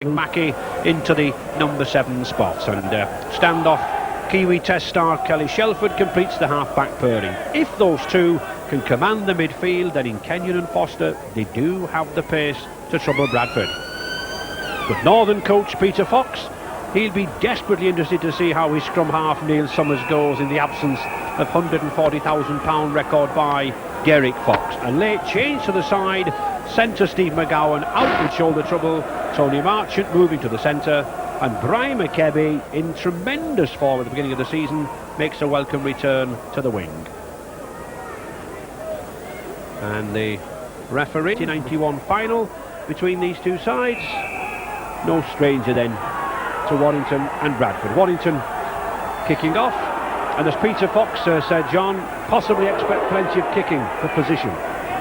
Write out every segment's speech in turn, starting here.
Mackie into the number 7 spot, and standoff Kiwi Test star Kelly Shelford completes the half-back pairing. If those two can command the midfield, then in Kenyon and Foster they do have the pace to trouble Bradford. But Northern coach Peter Fox, he'll be desperately interested to see how his scrum half Neil Summers goes in the absence of £140,000 record buy Derek Fox. A late change to the side, centre Steve McGowan out with shoulder trouble, Tony Marchant moving to the centre, and Brian McKebby, in tremendous form at the beginning of the season, makes a welcome return to the wing. And the referee, 1991 final between these two sides, no stranger then to Warrington and Bradford. Warrington kicking off, and as Peter Fox said, John, possibly expect plenty of kicking for position.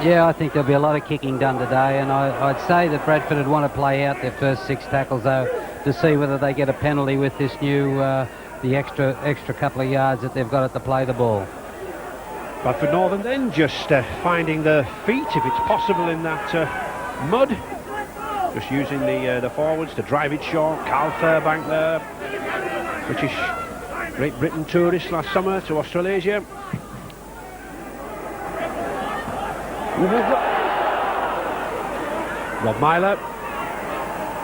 Yeah, I think there'll be a lot of kicking done today, and I'd say that Bradford would want to play out their first 6 tackles, though, to see whether they get a penalty with this new, the extra couple of yards that they've got at the play the ball. Bradford Northern then just finding their feet, if it's possible, in that mud. Just using the forwards to drive it short. Carl Fairbank there, British Great Britain tourist last summer to Australasia. Rob Myler,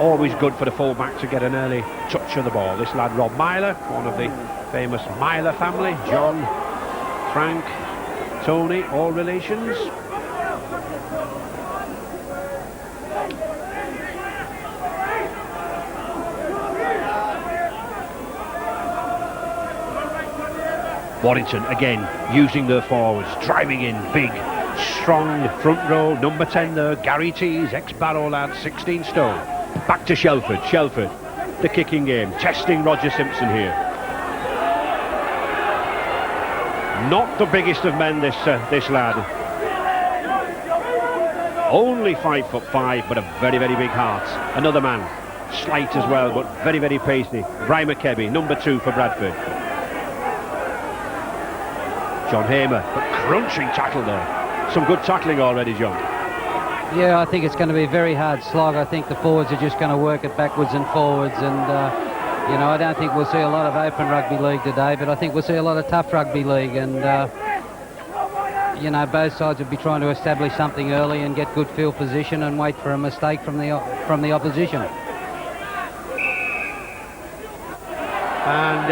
always good for the full-back to get an early touch of the ball. This lad Rob Myler, one of the famous Myler family, John, Frank, Tony, all relations. Warrington again using their forwards, driving in big, strong front row. Number 10 there, Gary Tees, ex-Barrow lad, 16 stone. Back to Shelford. Shelford, the kicking game, testing Roger Simpson here. Not the biggest of men, this lad. Only 5'5", but a very, very big heart. Another man, slight as well, but very, very pacey. Brian McKebby, number 2 for Bradford. John Hamer, but crunching tackle there. Some good tackling already, John. Yeah, I think it's going to be a very hard slog. I think the forwards are just going to work it backwards and forwards, and you know, I don't think we'll see a lot of open rugby league today, but I think we'll see a lot of tough rugby league, and you know, both sides will be trying to establish something early and get good field position and wait for a mistake from the opposition. And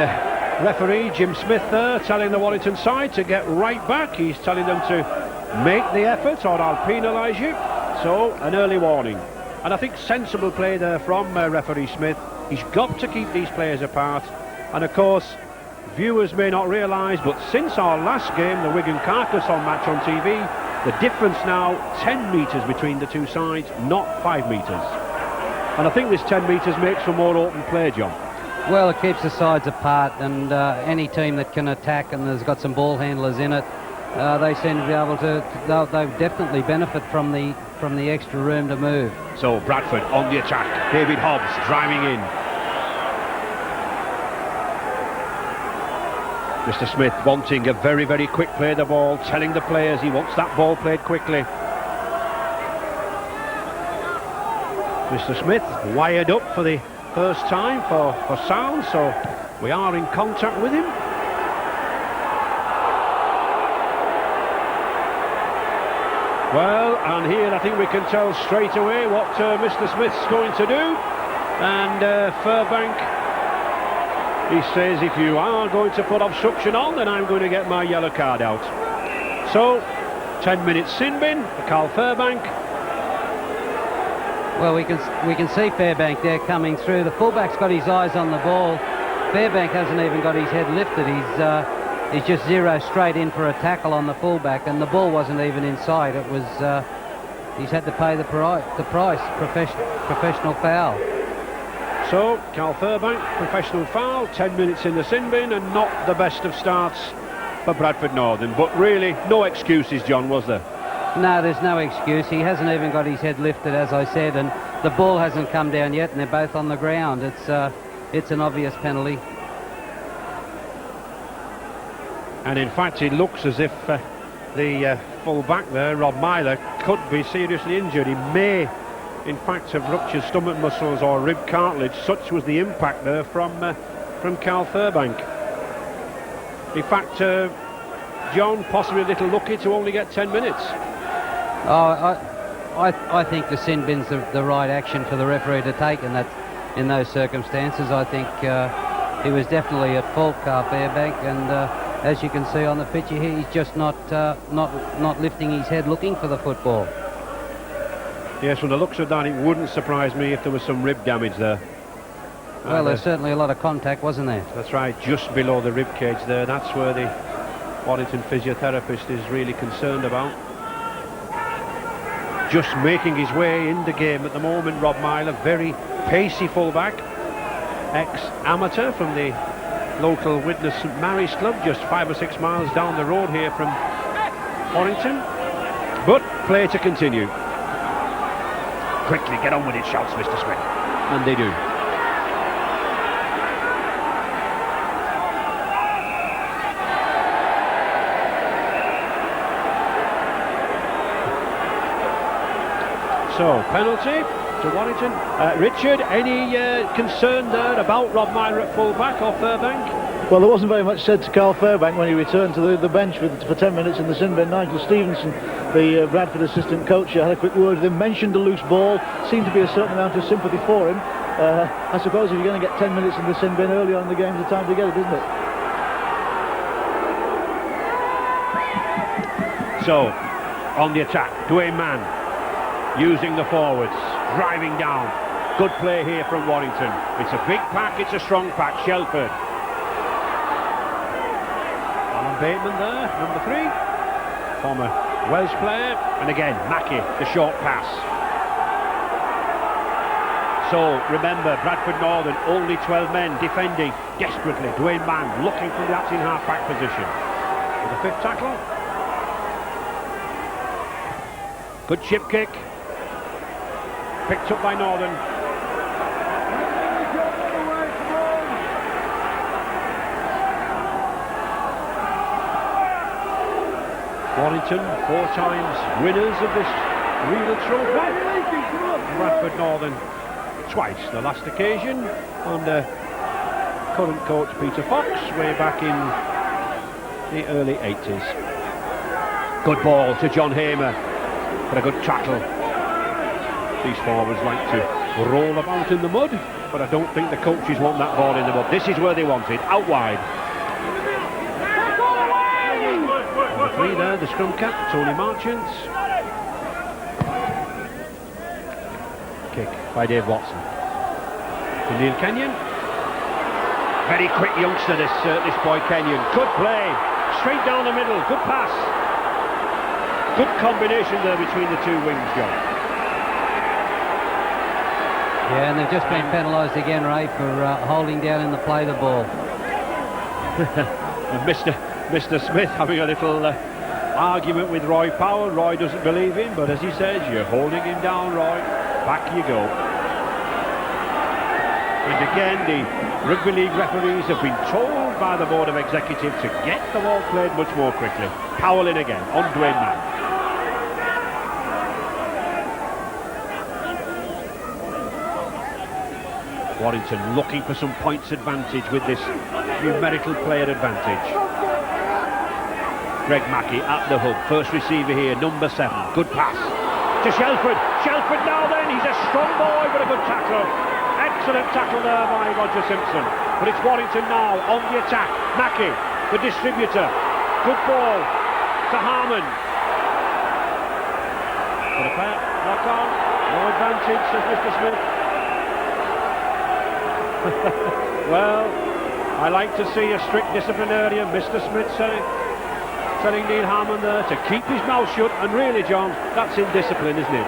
referee Jim Smith there telling the Warrington side to get right back. He's telling them to make the effort or I'll penalise you. So an early warning, and I think sensible play there from referee Smith. He's got to keep these players apart, and of course viewers may not realise, but since our last game, the Wigan Carcassonne match on TV, the difference now 10 metres between the two sides, not 5 metres, and I think this 10 metres makes for more open play, John. Well, it keeps the sides apart, and any team that can attack and has got some ball handlers in it, they seem to be able to. They'll definitely benefit from the extra room to move. So Bradford on the attack. David Hobbs driving in. Mr. Smith wanting a very, very quick play of the ball, telling the players he wants that ball played quickly. Mr. Smith wired up for the first time for sound, so we are in contact with him. Well, and here I think we can tell straight away what Mr. Smith's going to do. And Fairbank, he says, if you are going to put obstruction on, then I'm going to get my yellow card out. So 10 minutes sin bin for Carl Fairbank. Well, we can see Fairbank there coming through. The fullback's got his eyes on the ball. Fairbank hasn't even got his head lifted. He's just zero straight in for a tackle on the fullback, and the ball wasn't even inside. It was he's had to pay the price. Professional foul. So Carl Fairbank, professional foul. 10 minutes in the sin bin, and not the best of starts for Bradford Northern. But really, no excuses, John, was there? No, there's no excuse. He hasn't even got his head lifted, as I said, and the ball hasn't come down yet, and they're both on the ground. It's an obvious penalty. And in fact, it looks as if the full back there, Rob Myler, could be seriously injured. He may in fact have ruptured stomach muscles or rib cartilage. Such was the impact there from Carl Fairbank. In fact, John, possibly a little lucky to only get 10 minutes. Oh, I think the sin bin's the right action for the referee to take in those circumstances. I think he was definitely at fault, Carl Fairbank, and as you can see on the picture here, he's just not lifting his head looking for the football. Yes, from the looks of that, it wouldn't surprise me if there was some rib damage there. Well, there's certainly a lot of contact, wasn't there? That's right, just below the rib cage there. That's where the Warrington physiotherapist is really concerned about. Just making his way in the game at the moment, Rob Myler, very pacey fullback, ex-amateur from the local Widnes St Mary's club, just 5 or 6 miles down the road here from Warrington. But play to continue. Quickly, get on with it, shouts Mr Smith. And they do. So, penalty to Warrington. Richard, any concern there about Rob Myler at full-back or Fairbank? Well, there wasn't very much said to Carl Fairbank when he returned to the bench for 10 minutes in the sin bin. Nigel Stevenson, the Bradford assistant coach, had a quick word with him, mentioned a loose ball, seemed to be a certain amount of sympathy for him. I suppose if you're going to get 10 minutes in the sin bin early on in the game, it's the time to get it, isn't it? So, on the attack, Dwayne Mann using the forwards, driving down. Good play here from Warrington. It's a big pack, it's a strong pack. Shelford. Alan Bateman there, number 3. Former Welsh player. And again, Mackey, the short pass. So, remember, Bradford Northern, only 12 men defending desperately. Dwayne Mann looking for that in half-back position. With the 5th tackle. Good chip kick. Picked up by Northern. Warrington, 4 times winners of this Regal Trophy. Bradford Northern, twice the last occasion under current coach Peter Fox way back in the early 80s. Good ball to John Hamer for a good tackle. These forwards like to roll about in the mud, but I don't think the coaches want that ball in the mud. This is where they want it, out wide. Number 3 there, the scrum cap, Tony Marchant. Kick by Dave Watson. To Neil Kenyon. Very quick youngster, this boy Kenyon. Good play, straight down the middle, good pass. Good combination there between the 2 wings, John. Yeah, and they've just been penalised again, Ray, for holding down in the play the ball. Mr Smith having a little argument with Roy Powell. Roy doesn't believe him, but as he says, you're holding him down, Roy. Back you go. And again, the rugby league referees have been told by the Board of Executive to get the ball played much more quickly. Powell in again, on Dwayne Mann. Warrington looking for some points advantage with this numerical player advantage. Greg Mackey at the hub, first receiver here, number 7, good pass to Shelford. Shelford now then, he's a strong boy but a good tackle. Excellent tackle there by Roger Simpson. But it's Warrington now on the attack. Mackey, the distributor, good ball to Harmon. Got a player, lock on, no advantage, says Mr Smith. Well, I like to see a strict disciplinarian, Mr Smith telling Neil Harmon there to keep his mouth shut, and really, John, that's indiscipline, isn't it?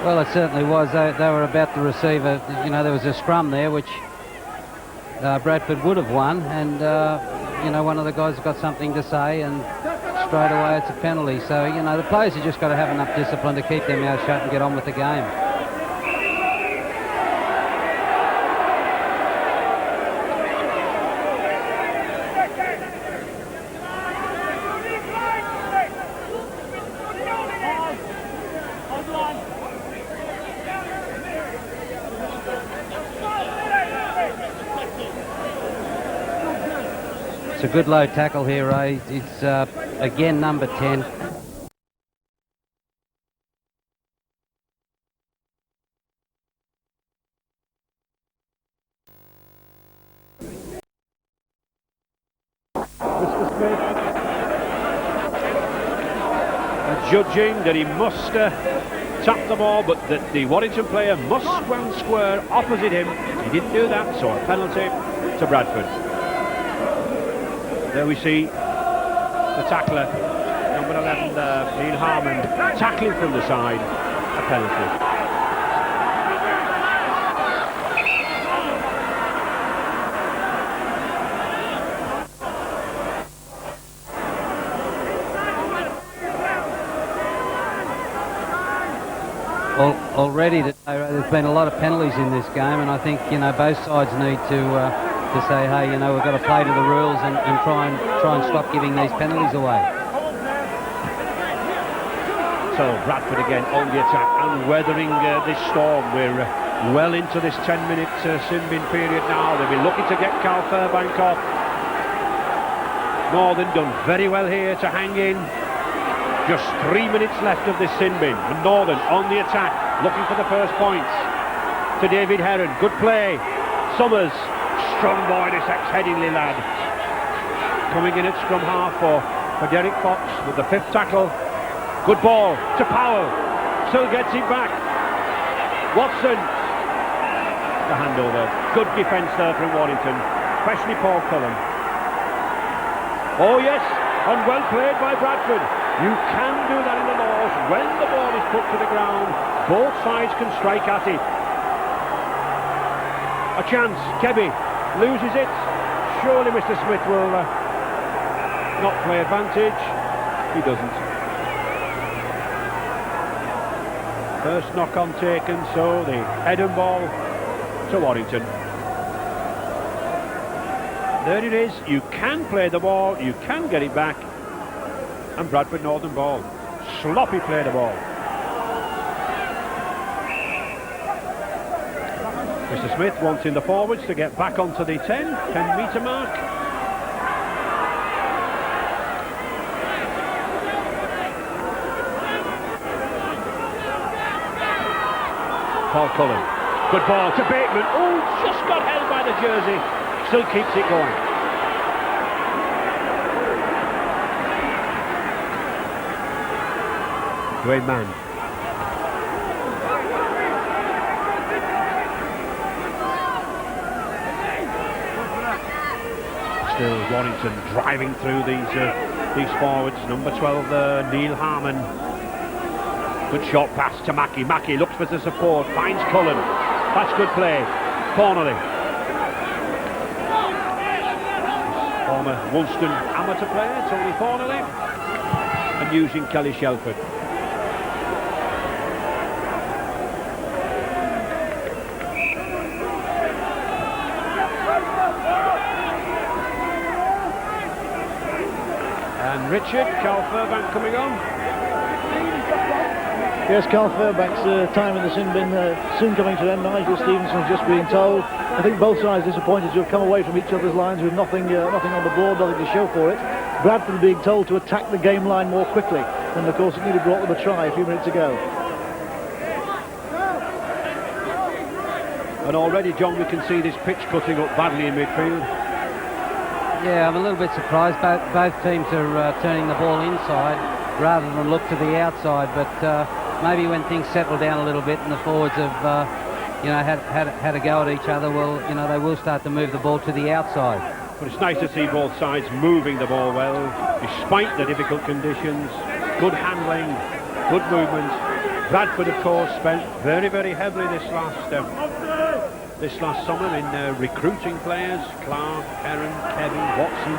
Well, it certainly was. They were about to receive you know, there was a scrum there which Bradford would have won, and you know, one of the guys got something to say, and straight away it's a penalty. So, you know, the players have just got to have enough discipline to keep their mouth shut and get on with the game. It's a good low tackle here, Ray. It's again number 10. Judging that he must tap the ball, but that the Warrington player must run square opposite him. He didn't do that, so a penalty to Bradford. There we see the tackler, number 11, Neil Harmon, tackling from the side, a penalty. Already there's been a lot of penalties in this game, and I think, you know, both sides need to say, hey, you know, we've got to play to the rules and try and stop giving these penalties away. So Bradford again on the attack and weathering this storm. We're well into this 10-minute sin bin period now. They'll be looking to get Carl Fairbank off. Northern done very well here to hang in. Just 3 minutes left of this sin bin, and Northern on the attack, looking for the first points. To David Heron, good play. Summers, strong boy, this ex-Headingley lad. Coming in at scrum half for Derek Fox with the 5th tackle. Good ball to Powell, still gets it back. Watson, the handover. Good defence there from Warrington, especially Paul Cullen. Oh yes, and well played by Bradford. You can do that in the laws. When the ball is put to the ground, both sides can strike at it. A chance, Kebby loses it. Surely Mr. Smith will not play advantage. He doesn't. First knock-on taken, so the head and ball to Warrington. There it is. You can play the ball, you can get it back. And Bradford Northern ball. Sloppy play the ball. Mr. Smith wanting the forwards to get back onto the 10-metre mark. Paul Cullen. Good ball to Bateman. Oh, just got held by the jersey. Still keeps it going. Great man. Still Warrington driving through these forwards. Number 12 Neil Harmon. Good short pass to Mackey. Mackey looks for the support, finds Cullen. That's good play. Cornerly. Former Woolston amateur player, Tony Cornerly. And using Kelly Shelford. And Richard, Carl Fairbank coming on. Yes, Carl Fairbank's time in the sin bin soon coming to an end. Nigel Stevenson's just being told. I think both sides disappointed to have come away from each other's lines with nothing on the board, nothing to show for it. Bradford being told to attack the game line more quickly, and of course it nearly brought them a try a few minutes ago. And already, John, we can see this pitch cutting up badly in midfield. Yeah, I'm a little bit surprised. Both teams are turning the ball inside rather than look to the outside, but maybe when things settle down a little bit and the forwards have had a go at each other, well, you know, they will start to move the ball to the outside. But it's nice to see both sides moving the ball well, despite the difficult conditions. Good handling, good movement. Bradford, of course, spent very, very heavily this last summer in recruiting players. Clark, Heron, Kevin, Watson.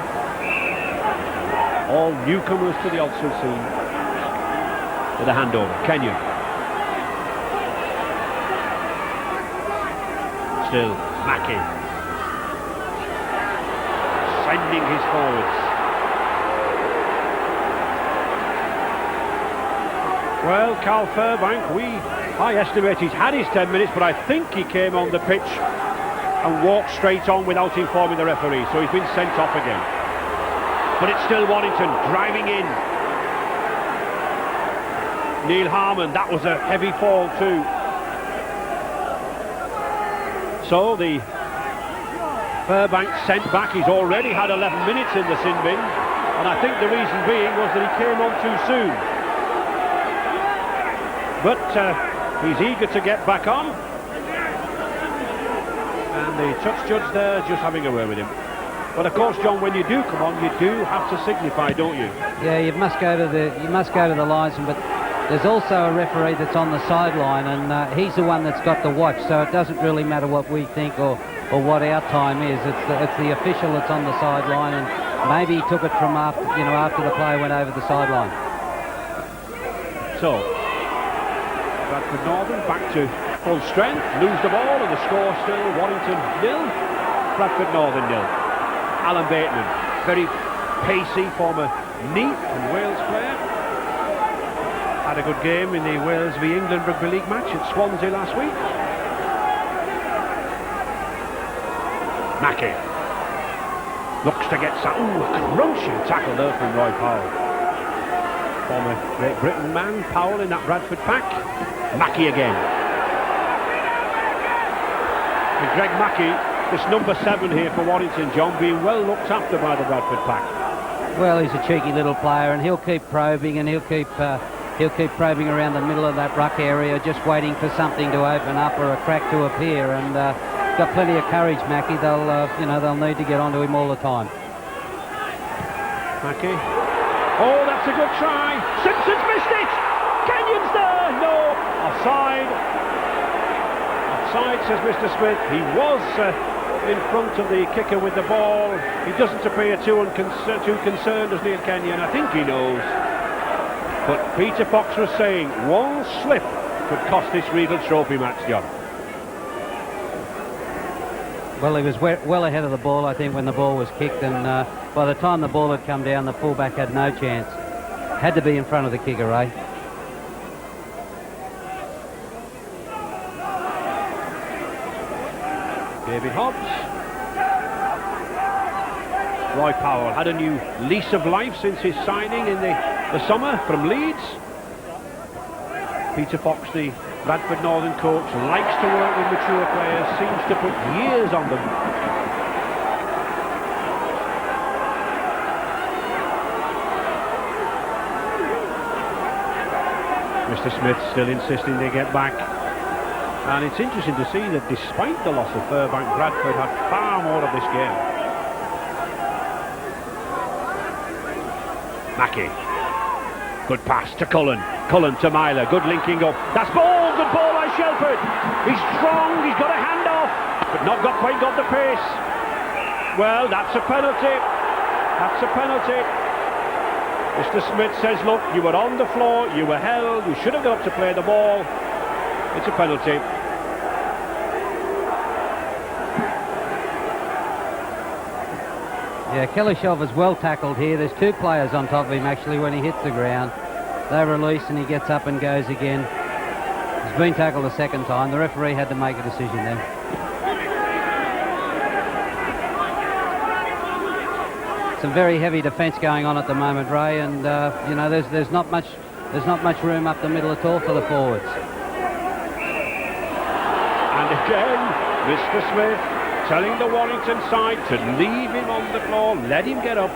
All newcomers to the Ulster scene. With a handover, Kenyon. Still, Mackey. Sending his forwards. Well, Carl Fairbank, I estimate he's had his 10 minutes, but I think he came on the pitch and walked straight on without informing the referee, so he's been sent off again. but it's still Warrington driving in. Neil Harmon, that was a heavy fall too. So the Fairbank sent back. He's already had 11 minutes in the sin bin, and I think the reason being was that he came on too soon. But he's eager to get back on, and the touch judge there just having a word with him. But of course, John, when you do come on, you do have to signify, don't you? Yeah, you must go to the linesman, but there's also a referee that's on the sideline, and he's the one that's got the watch, so it doesn't really matter what we think or what our time is. It's the official that's on the sideline, and maybe he took it from after the player went over the sideline. So Bradford Northern back to full strength, lose the ball, and the score still Warrington 0, Bradford Northern 0. Alan Bateman, very pacey, former Neath and Wales player, had a good game in the Wales v England Rugby League match at Swansea last week. Mackey looks to get some crunching tackle there from Roy Powell. Former Great Britain man, Powell in that Bradford pack. Mackey again. And Greg Mackey, this number 7 here for Warrington, John, being well looked after by the Bradford pack. Well, he's a cheeky little player, and he'll keep probing, and he'll keep probing around the middle of that ruck area, just waiting for something to open up or a crack to appear. And got plenty of courage, Mackey. They'll need to get onto him all the time. Mackey. Oh, that's a good try. Simpson's missed it. Kenyon's there. No. Offside. Offside, says Mr. Smith. He was in front of the kicker with the ball. He doesn't appear too concerned as Neil Kenyon. I think he knows. But Peter Fox was saying one slip could cost this Regal Trophy match, John. Well, he was well ahead of the ball, I think, when the ball was kicked, and by the time the ball had come down, the fullback had no chance. Had to be in front of the kicker, eh? David Hobbs. Roy Powell had a new lease of life since his signing in the summer from Leeds. Peter Fox, the Bradford Northern coach, likes to work with mature players, seems to put years on them. Mr. Smith still insisting they get back. And it's interesting to see that despite the loss of Fairbank, Bradford had far more of this game. Mackey. Good pass to Cullen. Cullen to Myler. Good linking up. That's ball. Good ball by Shelford. He's strong. He's got a hand off, but not quite got the pace. Well, that's a penalty. That's a penalty. Mr. Smith says, look, you were on the floor. You were held. You should have got up to play the ball. It's a penalty. Yeah, Kellyshov is well tackled here. There's two players on top of him actually when he hits the ground. They release and he gets up and goes again. He's been tackled a second time. The referee had to make a decision then. Some very heavy defence going on at the moment, Ray, and there's not much room up the middle at all for the forwards. And again, Mr. Smith telling the Warrington side to leave him on the floor, let him get up.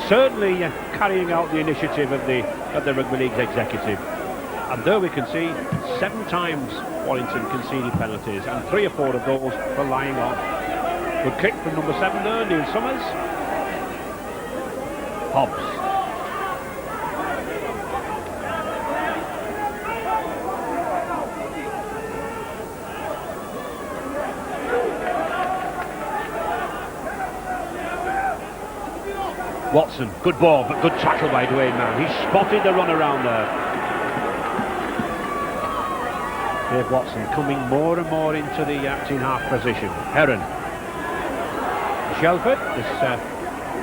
Certainly carrying out the initiative of the Rugby League's executive. And there we can see 7 times Warrington conceded penalties, and 3 or 4 of those for lying on. Good kick from number 7 there, Neil Summers. Hobbs. Watson, good ball, but good tackle by Dwayne Mann. He spotted the run around there. Dave Watson coming more and more into the acting half position. Heron. Shelford, this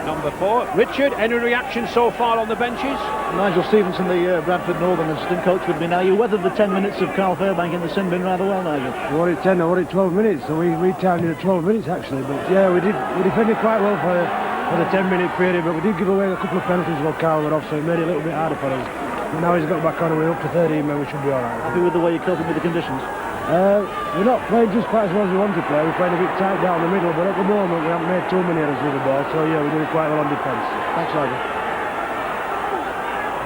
number 4. Richard, any reaction so far on the benches? Nigel Stevenson, the Bradford Northern assistant coach with me now. You weathered the 10 minutes of Carl Fairbank in the sin bin rather well, Nigel. I wanted 10, I wanted 12 minutes, so we timed it at 12 minutes actually. But yeah, we defended quite well for for the 10-minute period, but we did give away a couple of penalties while Carl were off, so it made it a little bit harder for us. But now he's got back on and we're up to 13 men, we should be all right. Happy with the way you're coping with the conditions? We're not playing just quite as well as we want to play. We're playing a bit tight down the middle, but at the moment we haven't made too many errors with the ball, so yeah, we're doing quite well on defence. Thanks, Nigel.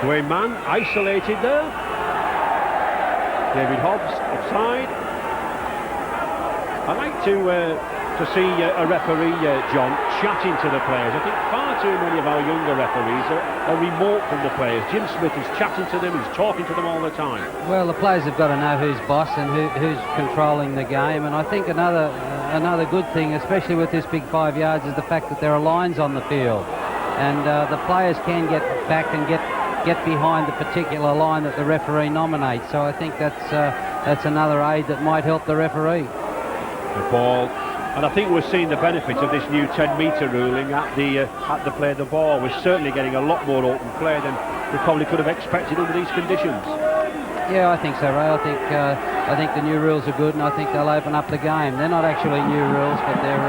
Dwayne Mann isolated there. David Hobbs offside. I'd like to see a referee, John, chatting to the players. I think far too many of our younger referees are remote from the players. Jim Smith is chatting to them, he's talking to them all the time. Well, the players have got to know who's boss and who's controlling the game, and I think another good thing, especially with this big 5 yards, is the fact that there are lines on the field, and the players can get back and get behind the particular line that the referee nominates. So I think that's another aid that might help the referee. The ball, and I think we're seeing the benefits of this new 10-metre ruling at the play of the ball. We're certainly getting a lot more open play than we probably could have expected under these conditions. Yeah, I think so, Ray. I think the new rules are good, and I think they'll open up the game. They're not actually new rules, but they're...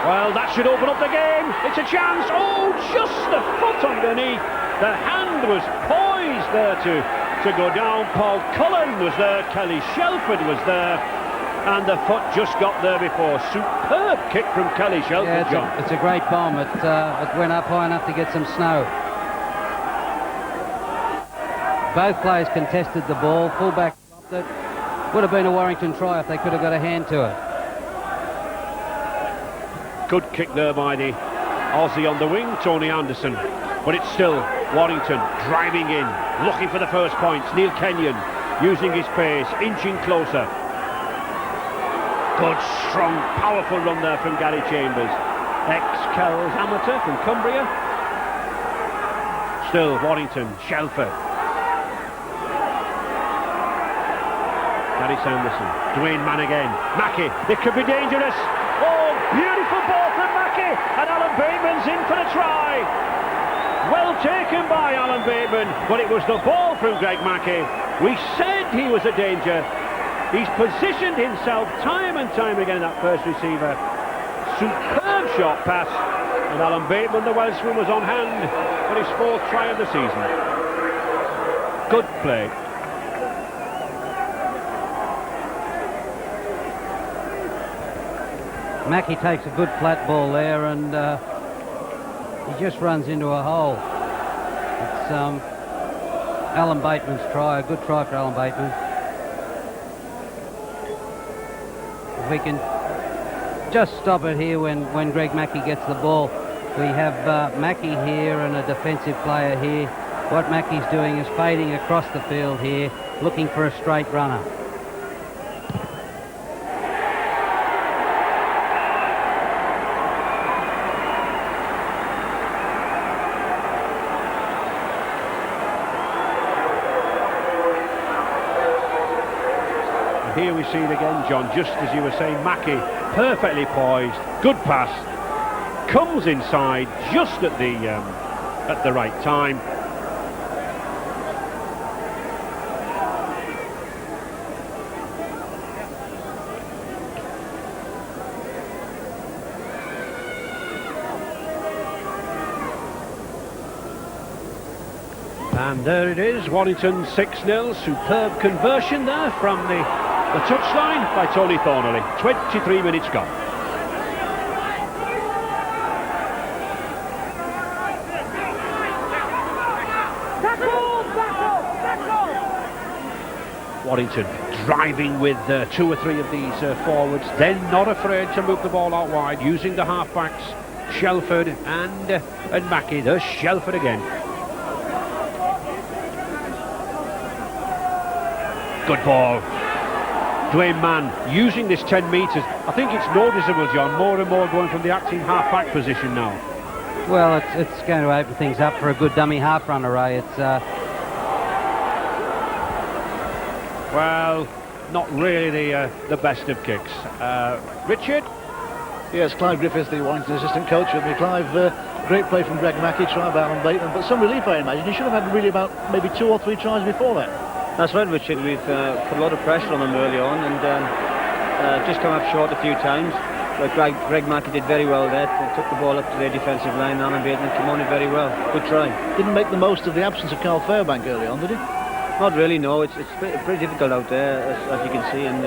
Well, that should open up the game. It's a chance. Oh, just the foot underneath. The hand was poised there to go down. Paul Cullen was there. Kelly Shelford was there. And the foot just got there before. Superb kick from Kelly Shelford, John. It's a great bomb. It went up high enough to get some snow. Both players contested the ball. Fullback dropped it. Would have been a Warrington try if they could have got a hand to it. Good kick there by the Aussie on the wing, Tony Anderson. But it's still Warrington driving in, looking for the first points. Neil Kenyon using his pace, inching closer. Good, strong, powerful run there from Gary Chambers. Ex-Kells amateur from Cumbria. Still Warrington, Shelford. Gary Sanderson, Dwayne Mann again. Mackey, it could be dangerous. Oh, beautiful ball from Mackey. And Alan Bateman's in for the try. Well taken by Alan Bateman, but it was the ball from Greg Mackey. We said he was a danger. He's positioned himself time and time again in that first receiver. Superb short pass. And Alan Bateman, the Welshman, was on hand for his 4th try of the season. Good play. Mackey takes a good flat ball there, and he just runs into a hole. It's Alan Bateman's try, a good try for Alan Bateman. If we can just stop it here when Greg Mackey gets the ball. We have Mackey here and a defensive player here. What Mackey's doing is fading across the field here, looking for a straight runner. Here we see it again, John, just as you were saying. Mackey, perfectly poised, good pass, comes inside just at the right time. And there it is, Warrington 6-0, superb conversion there from the touchline by Tony Thornley. 23 minutes gone. Warrington driving with 2 or 3 of these forwards, then not afraid to move the ball out wide, using the half-backs, Shelford and Mackey. There's Shelford again. Good ball. Dwayne Mann using this 10 metres. I think it's noticeable, John, more and more going from the acting half-back position now. Well, it's going to open things up for a good dummy half runner, Ray. It's well, not really the best of kicks. Richard? Yes, Clive Griffiths, the Warrington assistant coach with me. Clive, great play from Greg Mackey, try by Alan Bateman, but some relief, I imagine. He should have had really about maybe 2 or 3 tries before that. That's right, Richard. We've put a lot of pressure on them early on and just come up short a few times. But Greg Mackey did very well there. They took the ball up to their defensive line. Alan Bateman came on it very well. Good try. Didn't make the most of the absence of Carl Fairbank early on, did he? Not really, no. It's pretty difficult out there, as you can see, and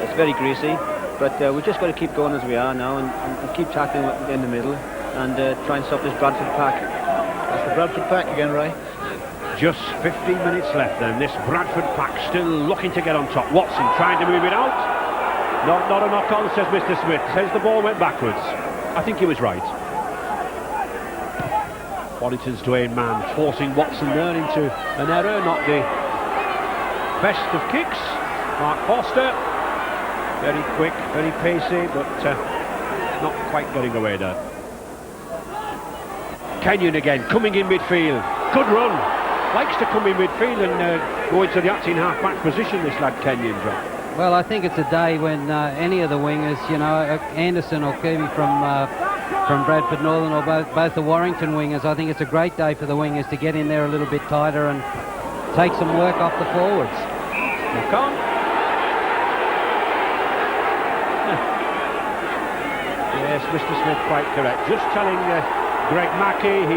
it's very greasy. But we've just got to keep going as we are now and keep tackling in the middle and try and stop this Bradford pack. That's the Bradford pack again, Ray. Just 15 minutes left then. This Bradford pack still looking to get on top. Watson trying to move it out. Not a knock-on, says Mr. Smith. Says the ball went backwards. I think he was right. Warrington's Dwayne Mann forcing Watson there into an error. Not the best of kicks. Mark Foster, very quick, very pacey, but not quite getting away there. Kenyon again, coming in midfield. Good run. Likes to come in midfield and go into the acting half-back position, this lad Kenyon, John. Well, I think it's a day when any of the wingers, you know, Anderson or Kirby from Bradford Northern, or both the Warrington wingers, I think it's a great day for the wingers to get in there a little bit tighter and take some work off the forwards. Knock on. Yes, Mr. Smith quite correct. Just telling Greg Mackey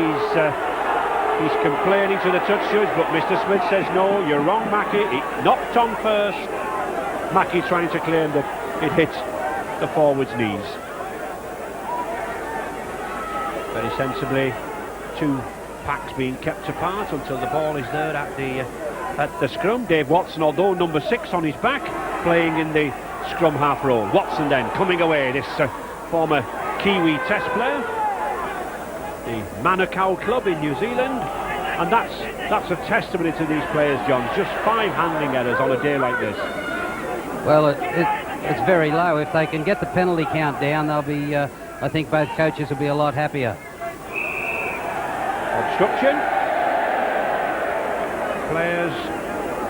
he's complaining to the touch judge, but Mr. Smith says no, you're wrong, Mackey. It knocked on first. Mackey trying to claim that it hit the forward's knees. Very sensibly, two packs being kept apart until the ball is there at the scrum. Dave Watson, although number 6 on his back, playing in the scrum half role. Watson then coming away, this former Kiwi Test player, the Manukau club in New Zealand, and that's a testimony to these players, John. Just 5 handling errors on a day like this. Well, it's very low. If they can get the penalty count down, they'll be. I think both coaches will be a lot happier. Obstruction. Players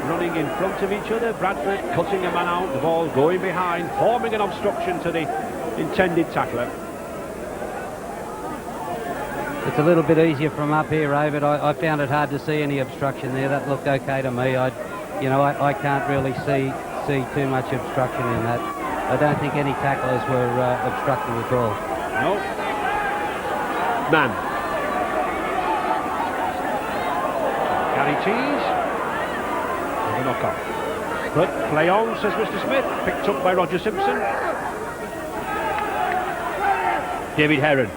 running in front of each other. Bradford cutting a man out. The ball going behind, forming an obstruction to the intended tackler. It's a little bit easier from up here, Ray, but I found it hard to see any obstruction there. That looked okay to me. I can't really see too much obstruction in that. I don't think any tacklers were obstructing at all. No. Man. Gary Tees. And a knock on. But play on, says Mr. Smith. Picked up by Roger Simpson. David Heron.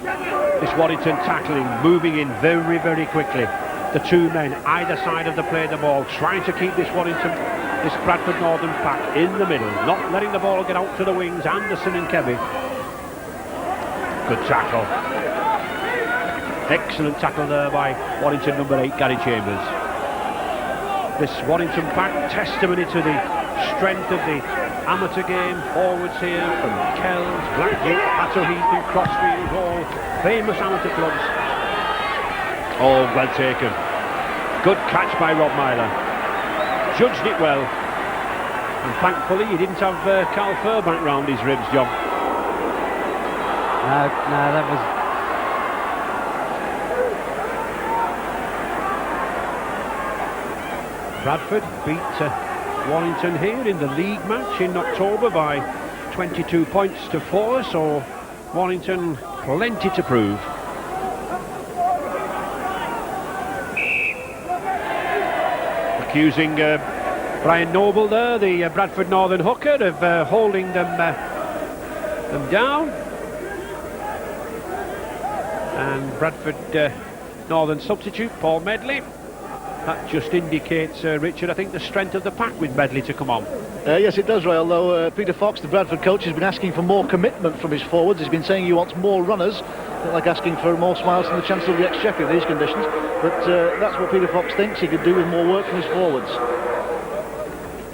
This Warrington tackling, moving in very, very quickly. The two men either side of the play the ball, trying to keep this Bradford Northern pack in the middle, not letting the ball get out to the wings. Anderson and Kevin. Good tackle. Excellent tackle there by Warrington number 8, Gary Chambers. This Warrington pack, testimony to the strength of the amateur game. Forwards here from Kells, Blackgate, Hatterheath and Crossfield, all famous amateur clubs. Oh, well taken. Good catch by Rob Myler. Judged it well. And thankfully he didn't have Carl Fairbank round his ribs, John. No, that was... Bradford beat Warrington here in the league match in October by 22 points to 4, so Warrington plenty to prove. Accusing Brian Noble there, the Bradford Northern hooker, of holding them down. And Bradford Northern substitute, Paul Medley. That just indicates, Richard, I think the strength of the pack with Medley to come on. Yes, it does, Ray, although Peter Fox, the Bradford coach, has been asking for more commitment from his forwards. He's been saying he wants more runners, like asking for more smiles from the Chancellor of the Exchequer in these conditions. But that's what Peter Fox thinks he could do with more work from his forwards.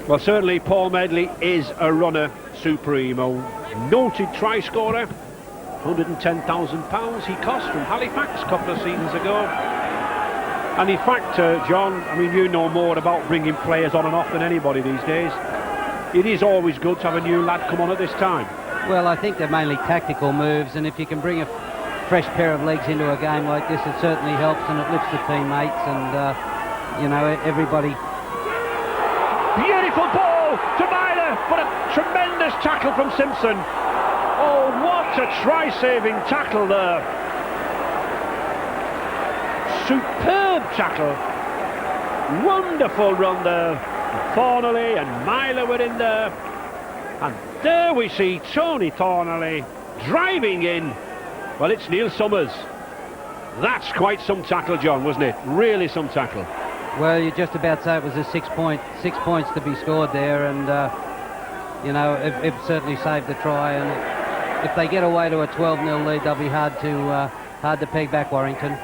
Well, certainly Paul Medley is a runner supreme, a noted try scorer. £110,000 he cost from Halifax a couple of seasons ago. And in fact, John, I mean, you know more about bringing players on and off than anybody these days. It is always good to have a new lad come on at this time. Well, I think they're mainly tactical moves, and if you can bring a fresh pair of legs into a game like this, it certainly helps, and it lifts the teammates, and, you know, everybody... Beautiful ball to Myler, but a tremendous tackle from Simpson. Oh, what a try-saving tackle there. Superb tackle. Wonderful run there. Thornley and Myler were in there. And there we see Tony Thornley driving in. Well, it's Neil Summers. That's quite some tackle, John, wasn't it? Really some tackle. Well, you just about say it was a 6 points to be scored there, and you know, it certainly saved the try. And if they get away to a 12-0 lead, they'll be hard to peg back Warrington.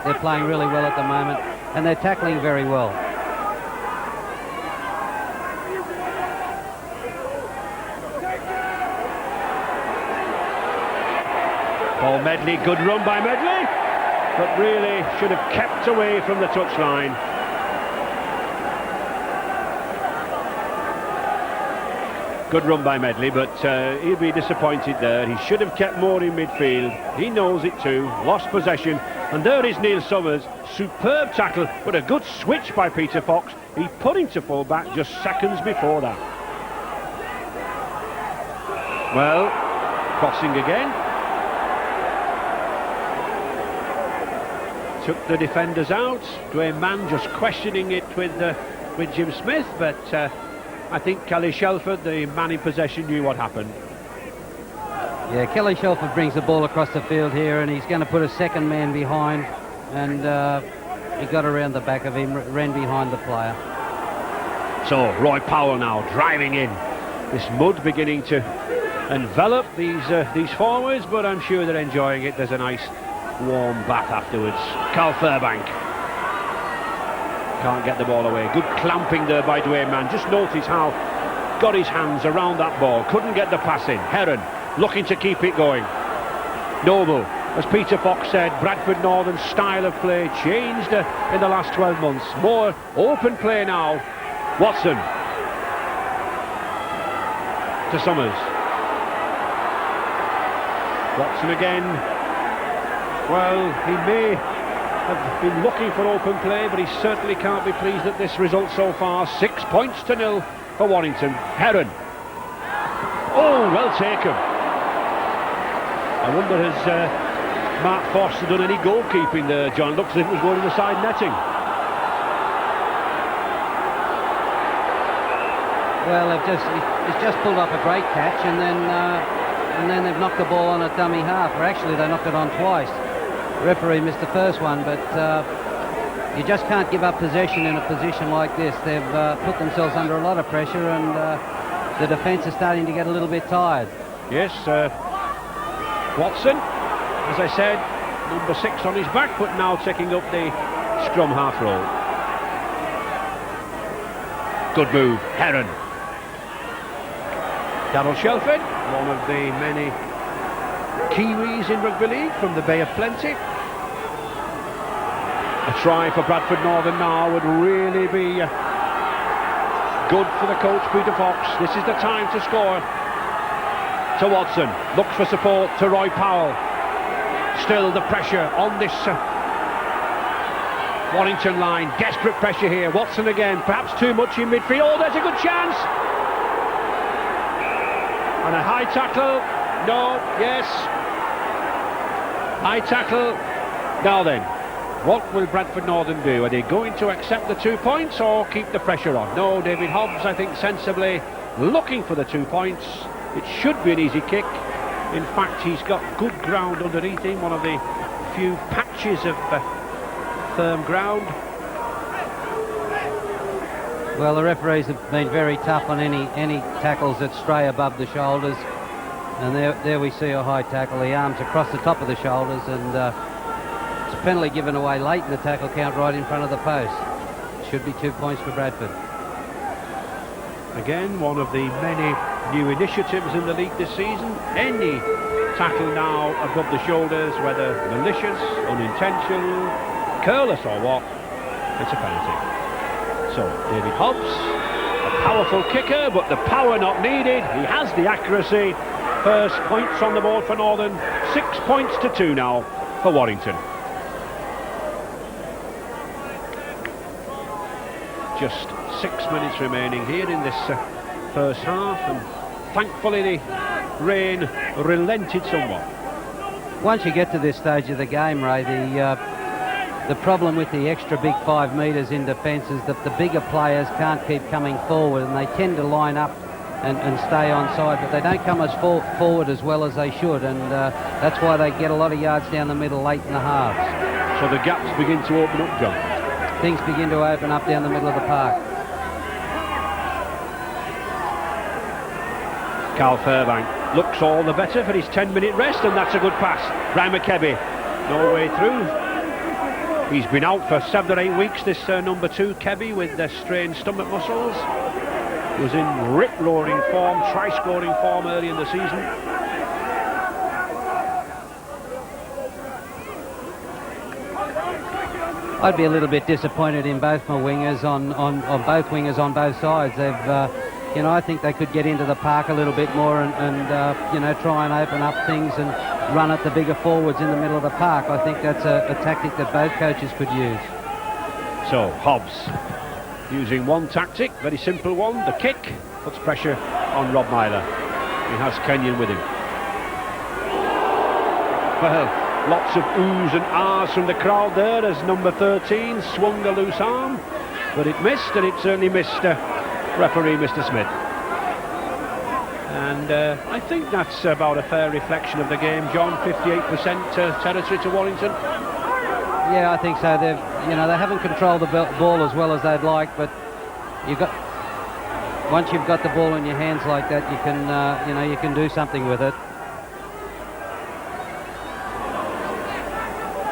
They're playing really well at the moment, and they're tackling very well. Paul Medley, good run by Medley, but really should have kept away from the touchline. Good run by Medley, but he'll be disappointed there. He should have kept more in midfield. He knows it too. Lost possession. And there is Neil Summers. Superb tackle, but a good switch by Peter Fox. He put him to full back just seconds before that. Well, crossing again. Took the defenders out. Dwayne Mann just questioning it with Jim Smith, but I think Kelly Shelford, the man in possession, knew what happened. Yeah, Kelly Shelford brings the ball across the field here, and he's going to put a second man behind, and he got around the back of him, ran behind the player. So Roy Powell now driving in. This mud beginning to envelop these forwards, but I'm sure they're enjoying it. There's a nice warm bath afterwards. Carl Fairbank can't get the ball away. Good clamping there by Dwayne Mann. Just notice how got his hands around that ball. Couldn't get the pass in. Heron looking to keep it going. Noble, as Peter Fox said, Bradford Northern's style of play changed in the last 12 months. More open play now. Watson to Summers. Watson again. Well, he may have been looking for open play, but he certainly can't be pleased at this result so far. 6 points to 0 for Warrington. Heron. Oh, well taken. I wonder, has Mark Foster done any goalkeeping there, John? Looks as if it was going to the side netting. Well, he's just pulled up a great catch, and then they've knocked the ball on a dummy half, or actually they knocked it on twice. The referee missed the first one, but you just can't give up possession in a position like this. They've put themselves under a lot of pressure, and the defence is starting to get a little bit tired. Yes, Watson, as I said, number 6 on his back, but now taking up the scrum half roll. Good move, Heron. Darryl Shelford, one of the many Kiwis in rugby league from the Bay of Plenty. A try for Bradford Northern now would really be good for the coach Peter Fox. This is the time to score. To Watson, looks for support to Roy Powell. Still the pressure on this Warrington line. Desperate pressure here. Watson again, perhaps too much in midfield. Oh, there's a good chance. And a high tackle. No, yes. High tackle. Now then, what will Bradford Northern do? Are they going to accept the 2 points or keep the pressure on? No, David Hobbs, I think, sensibly looking for the 2 points. It should be an easy kick. In fact, he's got good ground underneath him, one of the few patches of firm ground. Well, the referees have been very tough on any tackles that stray above the shoulders. And there we see a high tackle. The arms across the top of the shoulders, and it's a penalty given away late in the tackle count right in front of the post. Should be 2 points for Bradford. Again, one of the many new initiatives in the league this season. Any tackle now above the shoulders, whether malicious, unintentional, careless or what, it's a penalty. So David Hobbs, a powerful kicker, but the power not needed. He has the accuracy. First points on the board for Northern. 6 points to 2 now for Warrington. Just 6 minutes remaining here in this first half, and thankfully the rain relented somewhat. Once you get to this stage of the game, Ray, the problem with the extra big 5 metres in defence is that the bigger players can't keep coming forward, and they tend to line up and stay on side, but they don't come as forward as well as they should, and that's why they get a lot of yards down the middle late in the halves. So the gaps begin to open up, John. Things begin to open up down the middle of the park. Carl Fairbank looks all the better for his 10-minute rest, and that's a good pass. Ryan McKebby, no way through. He's been out for 7 or 8 weeks, this number 2, Kebby, with strained stomach muscles. He was in rip-roaring form, try-scoring form early in the season. I'd be a little bit disappointed in both my wingers on both wingers on both sides. They've, you know, I think they could get into the park a little bit more and you know, try and open up things and run at the bigger forwards in the middle of the park. I think that's a tactic that both coaches could use. So Hobbs using one tactic, very simple one, the kick, puts pressure on Rob Myler. He has Kenyon with him. Well, lots of oohs and ahs from the crowd there as number 13 swung the loose arm, but it missed, and it certainly missed referee Mr. Smith. And I think that's about a fair reflection of the game, John. 58% territory to Warrington. Yeah, I think so. They've, you know, they haven't controlled the ball as well as they'd like, but once you've got the ball in your hands like that, you can, you know, you can do something with it.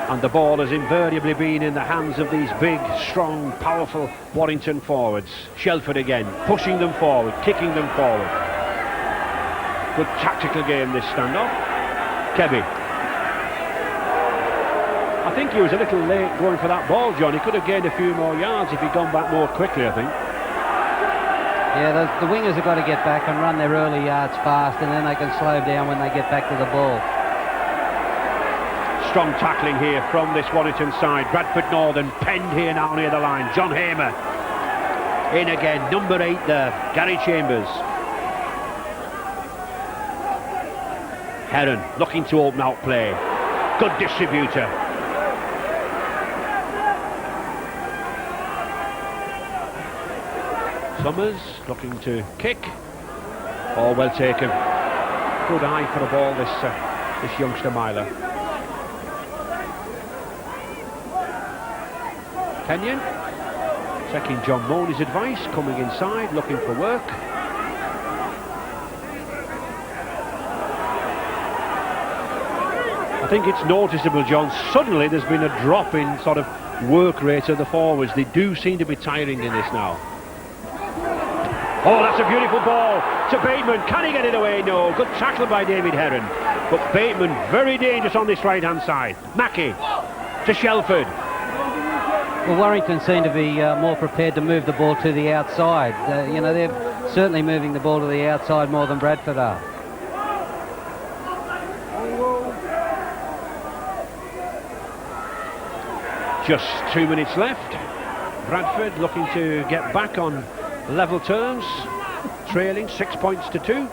And the ball has invariably been in the hands of these big, strong, powerful Warrington forwards. Shelford again, pushing them forward, kicking them forward. Good tactical game, this standoff. Kebby. I think he was a little late going for that ball, John. He could have gained a few more yards if he'd gone back more quickly, I think. Yeah, the wingers have got to get back and run their early yards fast, and then they can slow down when they get back to the ball. Strong tackling here from this Warrington side. Bradford Northern penned here now near the line. John Hamer in again, number 8 there, Gary Chambers. Heron looking to open out play. Good distributor. Summers looking to kick. Oh, well taken. Good eye for the ball, this youngster Myler. Kenyon taking John Money's advice, coming inside, looking for work. I think it's noticeable, John, suddenly there's been a drop in sort of work rate of the forwards. They do seem to be tiring in this now. Oh, that's a beautiful ball to Bateman. Can he get it away? No. Good tackle by David Heron. But Bateman very dangerous on this right-hand side. Mackey to Shelford. Well, Warrington seem to be more prepared to move the ball to the outside. You know, they're certainly moving the ball to the outside more than Bradford are. Just 2 minutes left. Bradford looking to get back on level terms, trailing 6 points to 2.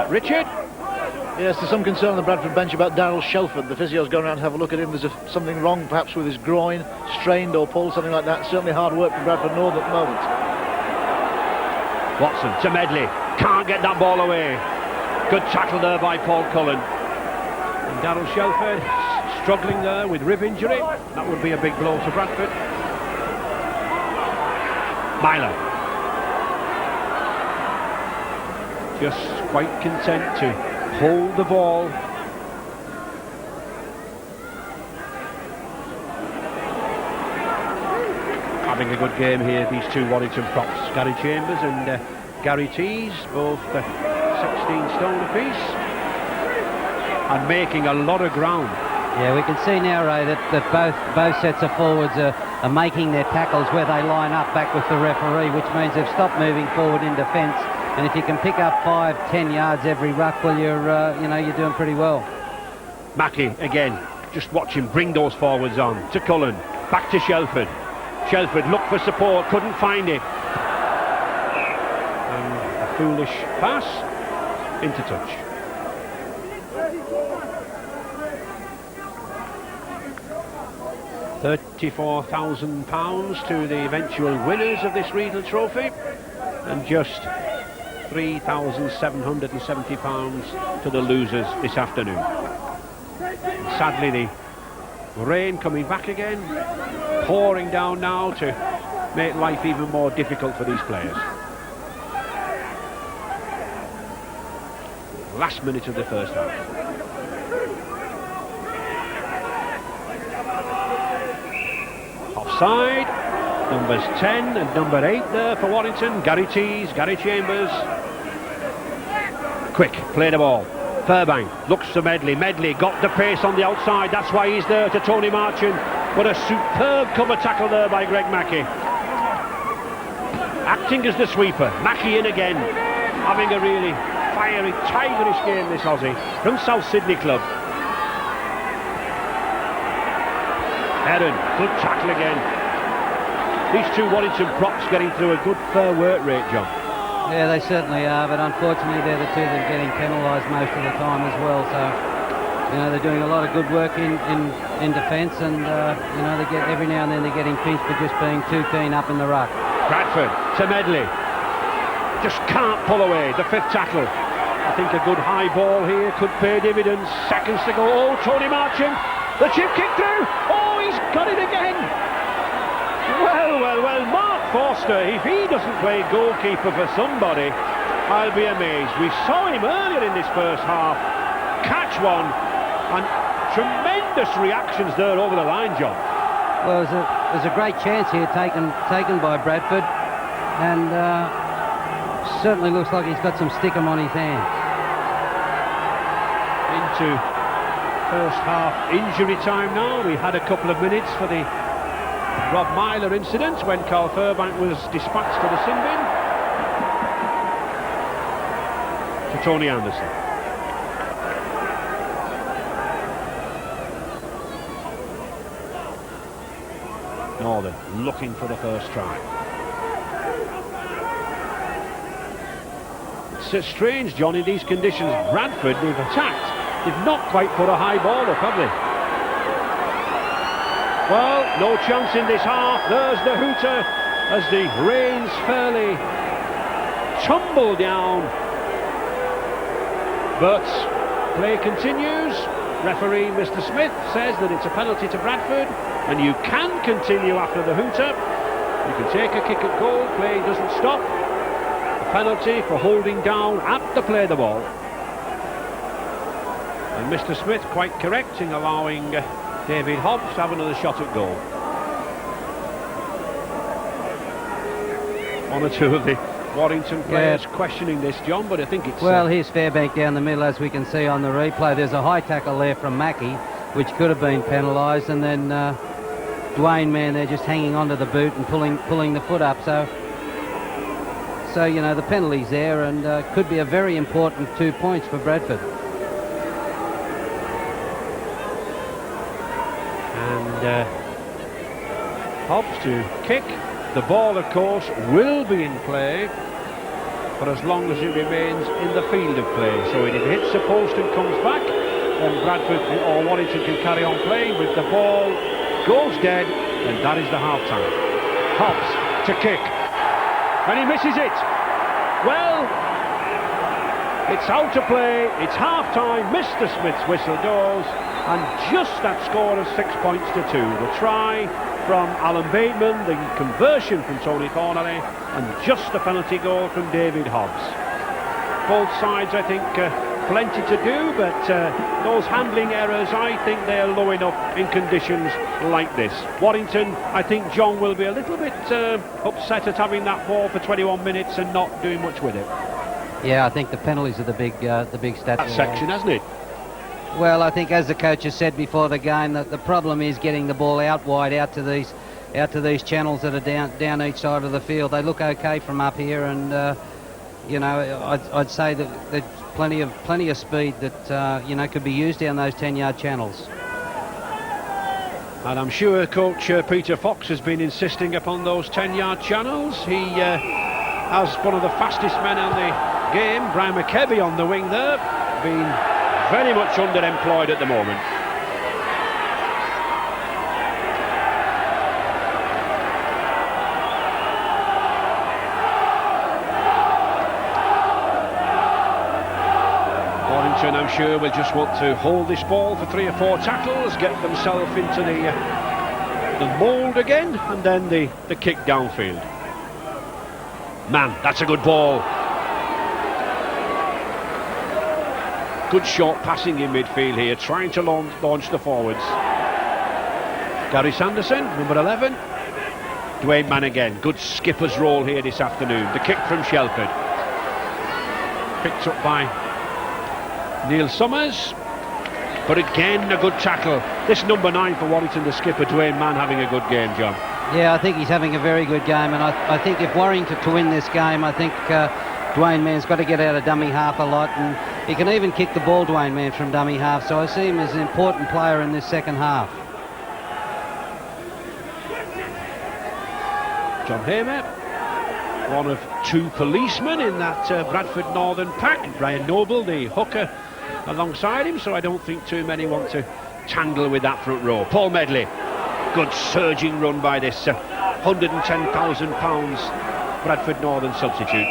Richard? Yes, there's some concern on the Bradford bench about Darryl Shelford. The physio's going around to have a look at him. There's something wrong perhaps with his groin, strained or pulled, something like that. Certainly hard work for Bradford North at the moment. Watson to Medley, can't get that ball away. Good tackle there by Paul Cullen. And Darryl Shelford struggling there with rib injury. That would be a big blow to Bradford. Myler. Just quite content to hold the ball. Having a good game here, these two Warrington props, Gary Chambers and Gary Tees, both 16 stone apiece, and making a lot of ground. Yeah, we can see now, Ray, that both sets of forwards are making their tackles where they line up back with the referee, which means they've stopped moving forward in defence. And if you can pick up 5-10 yards every ruck, well, you're doing pretty well. Mackey again, just watch him bring those forwards on to Cullen, back to Shelford. Shelford looked for support, couldn't find it. And foolish pass into touch. £34,000 to the eventual winners of this Regal Trophy, and just £3,770 to the losers this afternoon. And sadly, the rain coming back again, pouring down now to make life even more difficult for these players. Last minute of the first half. Offside. Numbers 10 and number 8 there for Warrington. Gary Tees, Gary Chambers. Quick, play the ball. Fairbank looks to Medley. Medley got the pace on the outside. That's why he's there to Tony Marchant. But a superb cover tackle there by Greg Mackey. Acting as the sweeper. Mackey in again. Having a really fiery, tigerish game, this Aussie. From South Sydney club. Heron, good tackle again. These two Warrington props getting through a good fair work rate, John. Yeah, they certainly are, but unfortunately they're the two that are getting penalised most of the time as well. So, you know, they're doing a lot of good work in defence, and you know, they get every now and then they're getting pinched for just being too keen up in the ruck. Bradford to Medley. Just can't pull away. The fifth tackle. I think a good high ball here could pay dividends. Seconds to go. Oh, Tony Marchant. The chip kick through. Oh, he's got it again. Well, Mark Forster, if he doesn't play goalkeeper for somebody, I'll be amazed. We saw him earlier in this first half catch one, and tremendous reactions there over the line, John. Well, there's a great chance here taken by Bradford, and certainly looks like he's got some stickum on his hands. Into first half injury time now. We had a couple of minutes for the Rob Myler incident when Carl Fairbank was dispatched to the sin bin. To Tony Anderson. Northern looking for the first try. It's strange, John, in these conditions. Bradford, they've attacked. They've not quite put a high ball up, have they? Well, no chance in this half. There's the hooter as the rains fairly tumble down. But play continues. Referee Mr. Smith says that it's a penalty to Bradford, and you can continue after the hooter. You can take a kick at goal. Play doesn't stop. A penalty for holding down at the play the ball. And Mr. Smith quite correct in allowing David Hobbs to have another shot at goal. One or two of the Warrington players questioning this, John, but I think it's... Well, here's Fairbank down the middle, as we can see on the replay. There's a high tackle there from Mackey, which could have been penalised, and then Dwayne Mann there just hanging onto the boot and pulling the foot up. So you know, the penalty's there, and could be a very important 2 points for Bradford. Hobbs to kick. The ball, of course, will be in play for as long as it remains in the field of play. So if it hits the post and comes back, then Bradford or Warrington can carry on playing. With the ball goes dead, and that is the half-time. Hobbs to kick, and he misses it. Well, it's out to play. It's half-time. Mr. Smith's whistle goes. And just that score of 6 points to 2. The try from Alan Bateman, the conversion from Tony Thornley, and just the penalty goal from David Hobbs. Both sides, I think, plenty to do, but those handling errors, I think they're low enough in conditions like this. Warrington, I think John will be a little bit upset at having that ball for 21 minutes and not doing much with it. Yeah, I think the penalties are the big stat. That section, hasn't it? Well, I think, as the coach has said before the game, that the problem is getting the ball out wide, out to these channels that are down each side of the field. They look okay from up here, and you know, I'd say that there's plenty of speed that you know, could be used down those 10-yard channels. And I'm sure Coach Peter Fox has been insisting upon those 10-yard channels. He as one of the fastest men on the game. Brian McKebby on the wing there, being very much underemployed at the moment. Warrington, I'm sure, will just want to hold this ball for 3 or 4 tackles, get themselves into the mould again, and then the kick downfield. Man, that's a good ball. Good short passing in midfield here, trying to launch the forwards. Gary Sanderson, number 11. Dwayne Mann again. Good skipper's role here this afternoon. The kick from Shelford. Picked up by Neil Summers. But again, a good tackle. This number 9 for Warrington, the skipper, Dwayne Mann, having a good game, John. Yeah, I think he's having a very good game, and I think if Warrington to win this game, I think Dwayne Mann's got to get out of dummy half a lot, and he can even kick the ball, Dwayne Mann, from dummy half, so I see him as an important player in this second half. John Hamer, one of 2 policemen in that Bradford Northern pack. Brian Noble, the hooker, alongside him, so I don't think too many want to tangle with that front row. Paul Medley, good surging run by this £110,000 Bradford Northern substitute.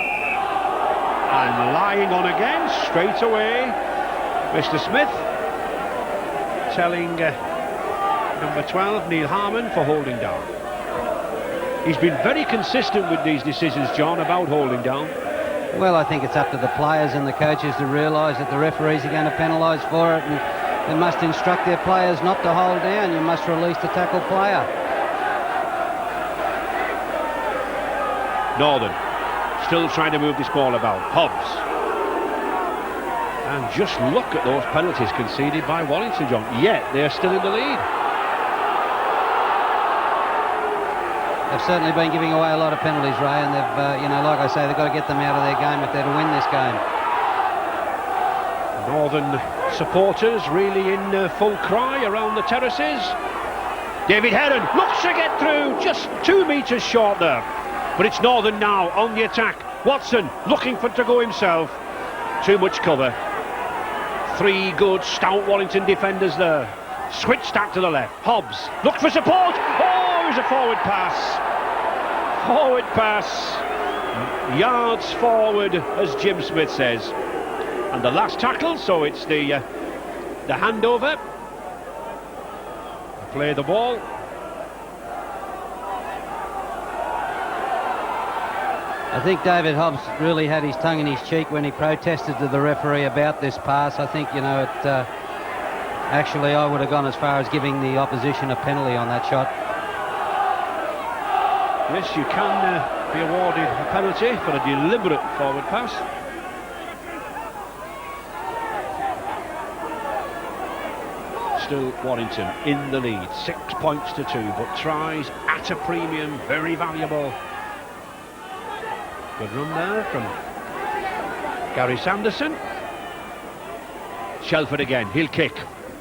And lying on again, straight away, Mr. Smith, telling number 12, Neil Harmon, for holding down. He's been very consistent with these decisions, John, about holding down. Well, I think it's up to the players and the coaches to realise that the referees are going to penalise for it, and they must instruct their players not to hold down. You must release the tackle player. Northern still trying to move this ball about. Hobbs. And just look at those penalties conceded by Warrington, John. Yet they're still in the lead. They've certainly been giving away a lot of penalties, Ray, and they've, you know, like I say, they've got to get them out of their game if they're to win this game. Northern supporters really in full cry around the terraces. David Heron looks to get through, just 2 metres short there. But it's Northern now on the attack. Watson looking for to go himself. Too much cover. 3 good stout Warrington defenders there. Switch back to the left. Hobbs look for support. Oh, it's a forward pass. Forward pass. Yards forward, as Jim Smith says. And the last tackle, so it's the handover. Play the ball. I think David Hobbs really had his tongue in his cheek when he protested to the referee about this pass. I think, you know, it actually I would have gone as far as giving the opposition a penalty on that shot. Yes, you can be awarded a penalty for a deliberate forward pass. Still Warrington in the lead, 6 points to 2, but tries at a premium, very valuable. Good run there from Gary Sanderson. Shelford again, he'll kick.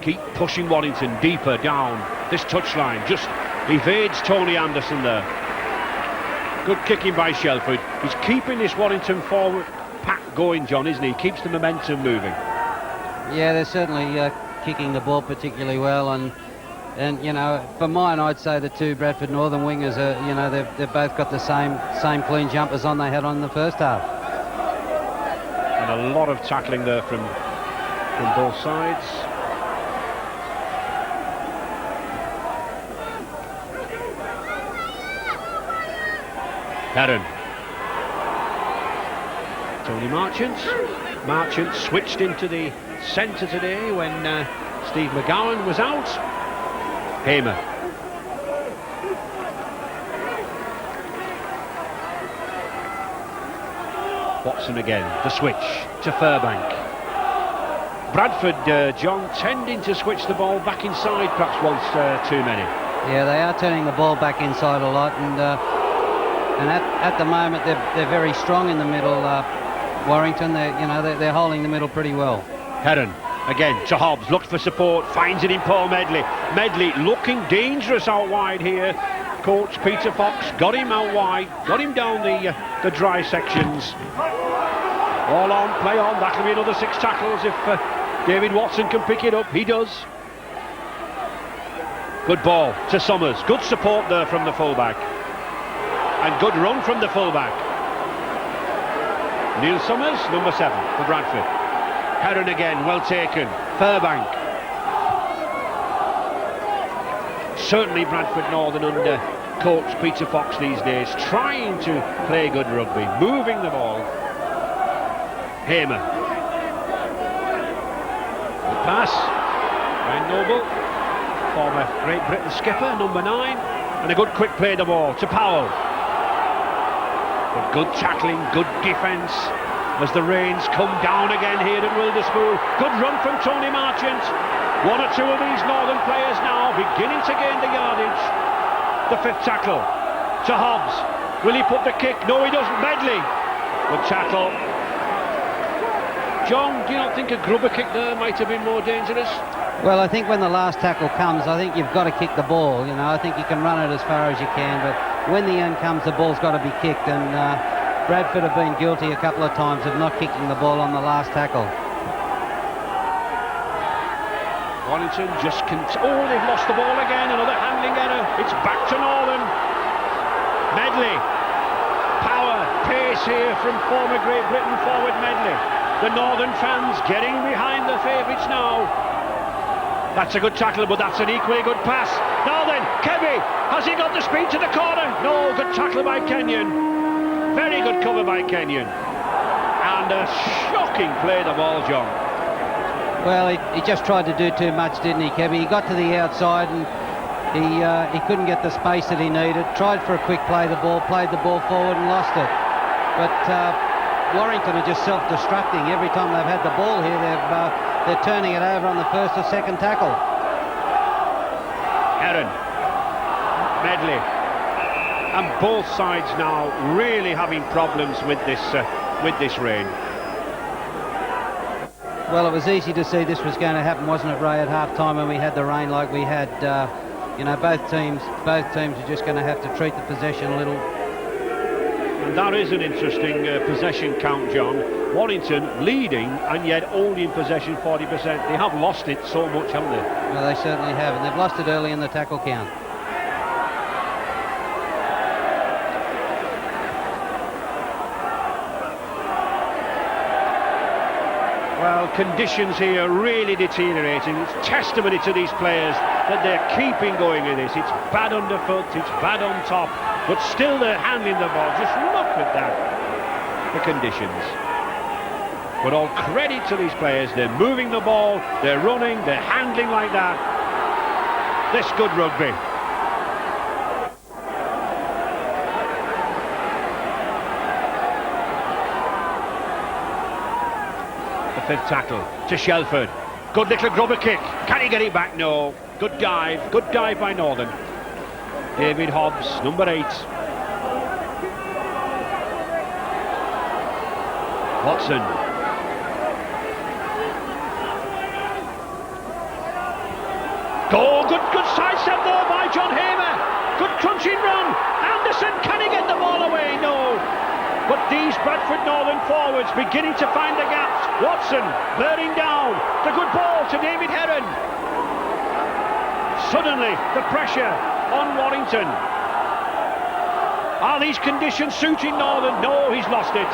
Keep pushing Warrington deeper down this touchline, just evades Tony Anderson there. Good kicking by Shelford. He's keeping this Warrington forward pack going, John, isn't he? Keeps the momentum moving. Yeah, they're certainly kicking the ball particularly well, and you know, for mine, I'd say the 2 Bradford Northern wingers are, you know, they've both got the same clean jumpers on they had on in the first half. And a lot of tackling there from both sides. Heron. Tony Marchant switched into the centre today when Steve McGowan was out. Hamer. Watson again, the switch to Furbank. Bradford, John, tending to switch the ball back inside perhaps once too many. Yeah, they are turning the ball back inside a lot, and at the moment they're very strong in the middle. Warrington, they're holding the middle pretty well. Heron again to Hobbs, looked for support, finds it in Paul Medley. Medley looking dangerous out wide here. Coach Peter Fox got him out wide, got him down the the dry sections. All on, play on. That'll be another 6 tackles if David Watson can pick it up. He does. Good ball to Summers. Good support there from the fullback. And good run from the fullback. Neil Summers, number 7 for Bradford. Heron again, well taken. Fairbank. Certainly Bradford Northern under coach Peter Fox these days, trying to play good rugby, moving the ball. Hamer. The pass. Ryan Noble, former Great Britain skipper, number 9. And a good quick play the ball to Powell. But good tackling, good defence as the rains come down again here at Wilderspool. Good run from Tony Marchant. 1 or 2 of these Northern players now beginning to gain the yardage. The 5th tackle to Hobbs. Will he put the kick? No, he doesn't. Medley. Good tackle. John, do you not think a grubber kick there might have been more dangerous? Well, I think when the last tackle comes, I think you've got to kick the ball. You know, I think you can run it as far as you can, but when the end comes, the ball's got to be kicked, and Bradford have been guilty a couple of times of not kicking the ball on the last tackle. Warrington just oh, they've lost the ball again. Another handling error. It's back to Northern. Medley. Power, pace here from former Great Britain forward Medley. The Northern fans getting behind the favourites now. That's a good tackle, but that's an equally good pass. Now then, Kebby, has he got the speed to the corner? No, good tackle by Kenyon. Very good cover by Kenyon. And a shocking play the ball, John. Well, he just tried to do too much, didn't he, Kebby? He got to the outside and he couldn't get the space that he needed. Tried for a quick play the ball, played the ball forward and lost it. But Warrington are just self-destructing. Every time they've had the ball here, they're turning it over on the 1st or 2nd tackle. Heron, Medley, and both sides now really having problems with this rain. Well, it was easy to see this was going to happen, wasn't it, Ray, at half-time when we had the rain like we had. You know, both teams are just going to have to treat the possession a little. And that is an interesting possession count, John. Warrington leading and yet only in possession 40%. They have lost it so much, haven't they? Well, they certainly have, and they've lost it early in the tackle count. Well, conditions here really deteriorating. It's testimony to these players that they're keeping going with this. It's bad underfoot, it's bad on top, but still they're handling the ball. Just look at that, the conditions. But all credit to these players. They're moving the ball, they're running, they're handling like that. This good rugby. The 5th tackle to Shelford. Good little grubber kick. Can he get it back? No. Good dive by Northern. David Hobbs, number 8. Watson. Oh, good sidestep there by John Hamer. Good crunching run. Anderson, can he get the ball away? No. But these Bradford Northern forwards beginning to find the gaps. Watson bearing down. The good ball to David Heron. Suddenly the pressure on Warrington. Are these conditions suiting Northern? No, he's lost it.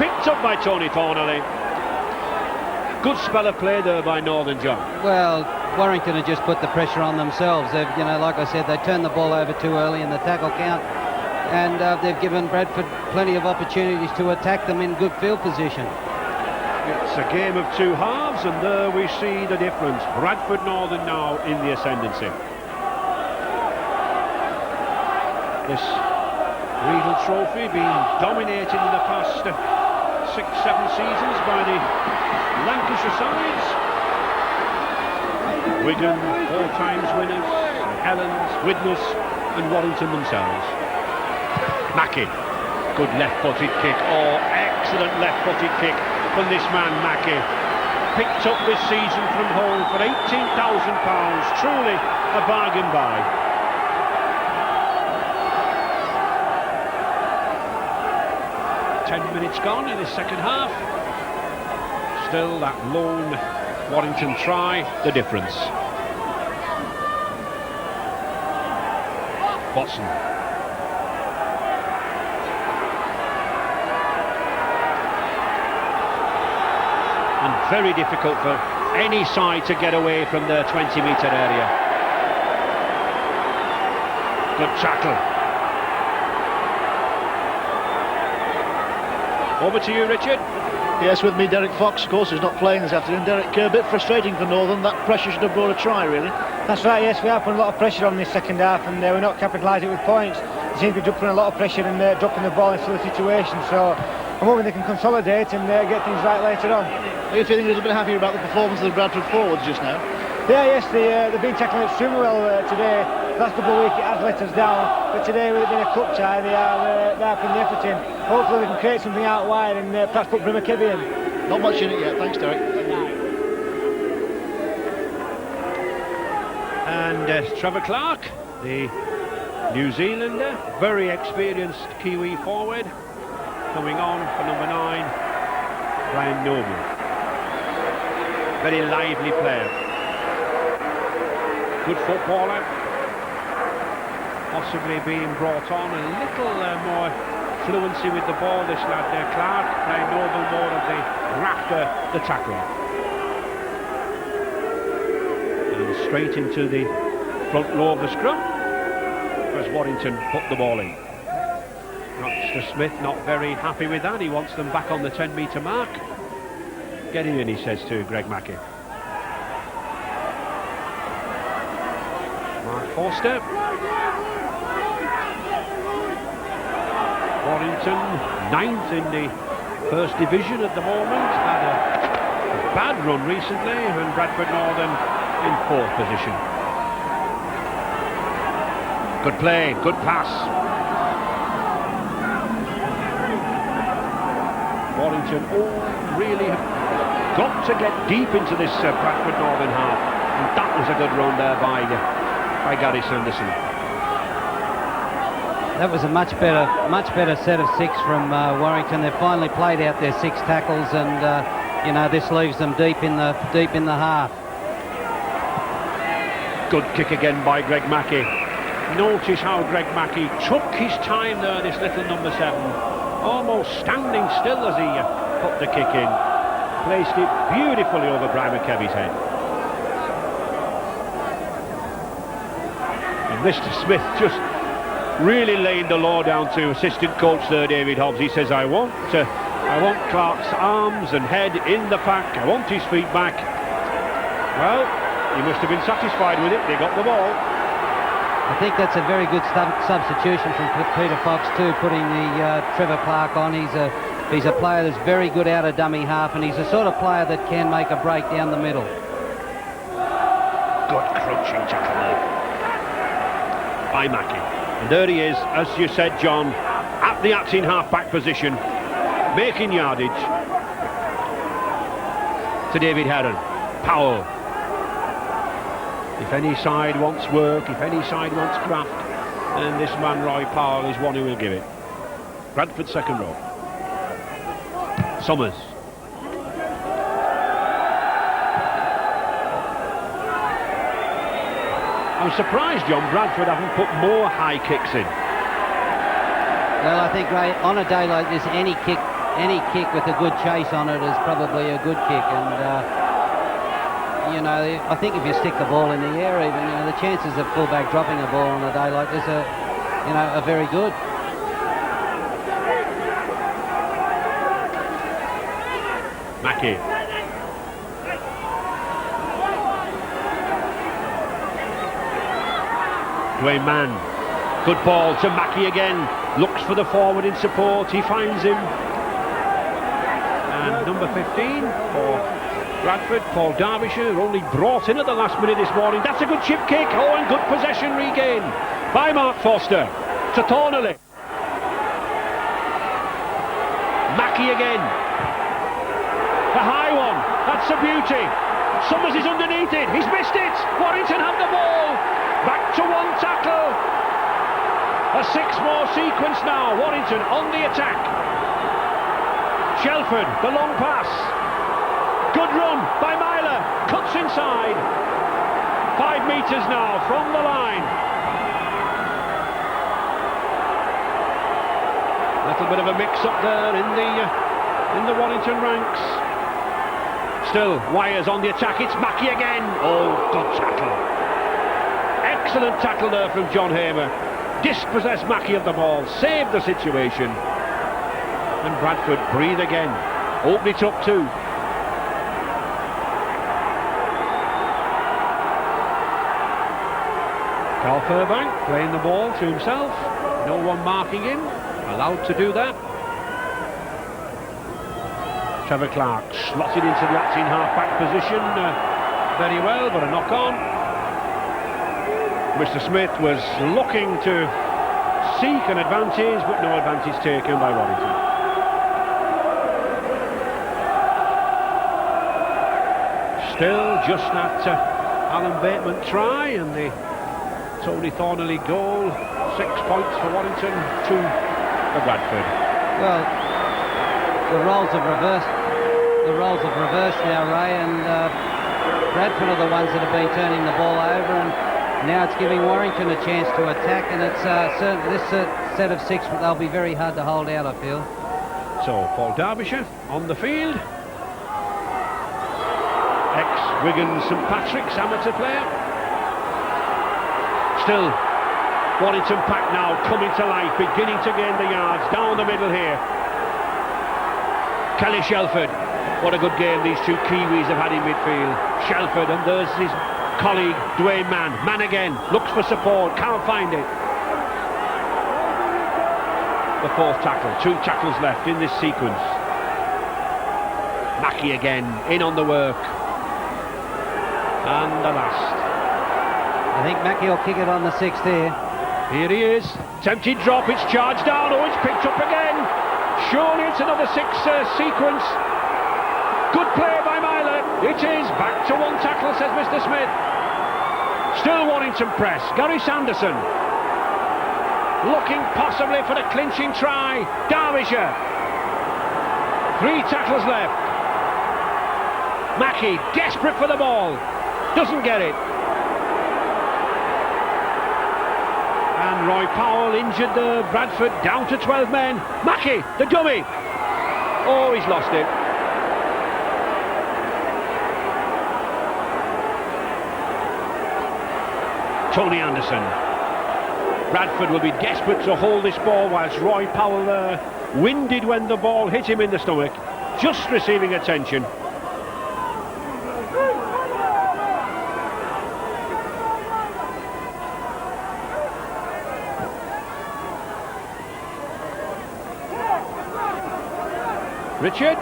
Picked up by Tony Thornley. Good spell of play there by Northern, John. Well, Warrington have just put the pressure on themselves. They've, you know, like I said, they turned the ball over too early in the tackle count, and they've given Bradford plenty of opportunities to attack them in good field position. It's a game of 2 halves, and there we see the difference. Bradford Northern now in the ascendancy. This Regal Trophy being dominated in the past 6-7 seasons by the Lancashire sides. Wigan, 4 times winners, Helens, Widnes and Warrington themselves. Mackey, good left-footed kick. Oh, excellent left-footed kick from this man Mackey. Picked up this season from home for £18,000. Truly a bargain buy. 10 minutes gone in this second half. Still that lone Warrington try, the difference. Watson. And very difficult for any side to get away from the 20-metre area. Good tackle. Over to you, Richard. Yes, with me, Derek Fox, of course, who's not playing this afternoon. Derek, a bit frustrating for Northern. That pressure should have brought a try, really. That's right, yes, we have put a lot of pressure on this second half, and we're not capitalising with points. They seem to be putting a lot of pressure and dropping the ball into the situation, so I'm hoping they can consolidate and get things right later on. Are you feeling a little bit happier about the performance of the Bradford forwards just now? Yeah, yes, they've been tackling extremely well today. The last couple of weeks it has let us down, but today with it being a cup tie, they are putting the effort in. Hopefully they can create something out wide and perhaps put Brimacabby in. Not much in it yet, thanks Derek. And Trevor Clark, the New Zealander, very experienced Kiwi forward, coming on for number 9, Brian Noble. Very lively player. Good footballer. Possibly being brought on a little more fluency with the ball, this lad Clark. Brian Noble more of the rafter, the tackler. And straight into the front row of the scrum as Warrington put the ball in. Mr. Smith not very happy with that. He wants them back on the 10-metre mark. Get him in, he says to Greg Mackey. Mark Forster. Warrington 9th in the first division at the moment. Had a bad run recently, and Bradford Northern in 4th position. Good play, good pass. Warrington really have got to get deep into this Bradford Northern half, and that was a good run there by Gary Sanderson. That was a much better set of 6 from Warrington. They've finally played out their 6 tackles, and you know, this leaves them deep in the half. Good kick again by Greg Mackey. Notice how Greg Mackey took his time there, this little number 7, almost standing still as he put the kick in. Placed it beautifully over Brian McKevy's head. And Mr. Smith just really laying the law down to assistant coach there, David Hobbs. He says, I want Clark's arms and head in the pack. I want his feet back. Well, he must have been satisfied with it. They got the ball. I think that's a very good substitution from Peter Fox too, putting the Trevor Clark on. He's a player that's very good out of dummy half, and he's the sort of player that can make a break down the middle. Good crouching tackle there by Mackey. And there he is, as you said, John, at the acting half-back position, making yardage to David Heron. Powell. If any side wants work, if any side wants craft, then this man Roy Powell is one who will give it. Bradford second row. Summers. I'm surprised, John, Bradford haven't put more high kicks in. Well, I think, Ray, on a day like this, any kick with a good chase on it is probably a good kick, and you know, I think if you stick the ball in the air, even, you know, the chances of fullback dropping a ball on a day like this are very good. Mackey. Dwayne Mann. Good ball to Mackey again. Looks for the forward in support. He finds him. And number 15 for Bradford, Paul Derbyshire, only brought in at the last minute this morning. That's a good chip kick. Oh, and good possession regain by Mark Foster to Thornley. Mackey again. The high one. That's a beauty. Summers is underneath it. He's missed it. Warrington have the ball. Back to one tackle. A 6 more sequence now. Warrington on the attack. Shelford, the long pass. Good run by Myler, cuts inside. 5 metres now from the line. Little bit of a mix-up there in the Warrington ranks. Still, Wires on the attack. It's Mackey again. Oh, good tackle. Excellent tackle there from John Hamer. Dispossessed Mackey of the ball, saved the situation. And Bradford breathe again. Open it up too. Carl Fairbank playing the ball to himself. No one marking him. Allowed to do that. Trevor Clark slotted into the acting half-back position very well, but a knock-on. Mr. Smith was looking to seek an advantage, but no advantage taken by Warrington. Still just that Alan Bateman try and the Tony Thornley goal. 6 points for Warrington, 2 for Bradford. Well, the roles have reversed. The roles have reversed now, Ray, and Bradford are the ones that have been turning the ball over, and now it's giving Warrington a chance to attack, and it's this set of 6, they'll be very hard to hold out, I feel. So, Paul Derbyshire on the field. Ex-Wigan St Patrick's amateur player. Still, Warrington pack now coming to life, beginning to gain the yards down the middle here. Kelly Shelford, what a good game these two Kiwis have had in midfield. Shelford, and there's his colleague Dwayne Mann. Mann again, looks for support, can't find it. The 4th tackle, 2 tackles left in this sequence. Mackey again, in on the work. And the last. I think Mackey will kick it on the 6th here. Here he is, tempted drop, it's charged down, oh, it's picked up again. Surely it's another 6 sequence. Good play by Myler. It is back to 1 tackle, says Mr. Smith. Still Warrington press. Gary Sanderson looking possibly for the clinching try. Derbyshire. 3 tackles left. Mackey desperate for the ball, doesn't get it. And Roy Powell injured the Bradford, down to 12 men. Mackey, the dummy. Oh, he's lost it. Tony Anderson. Bradford will be desperate to hold this ball whilst Roy Powell winded when the ball hit him in the stomach, just receiving attention. Richard?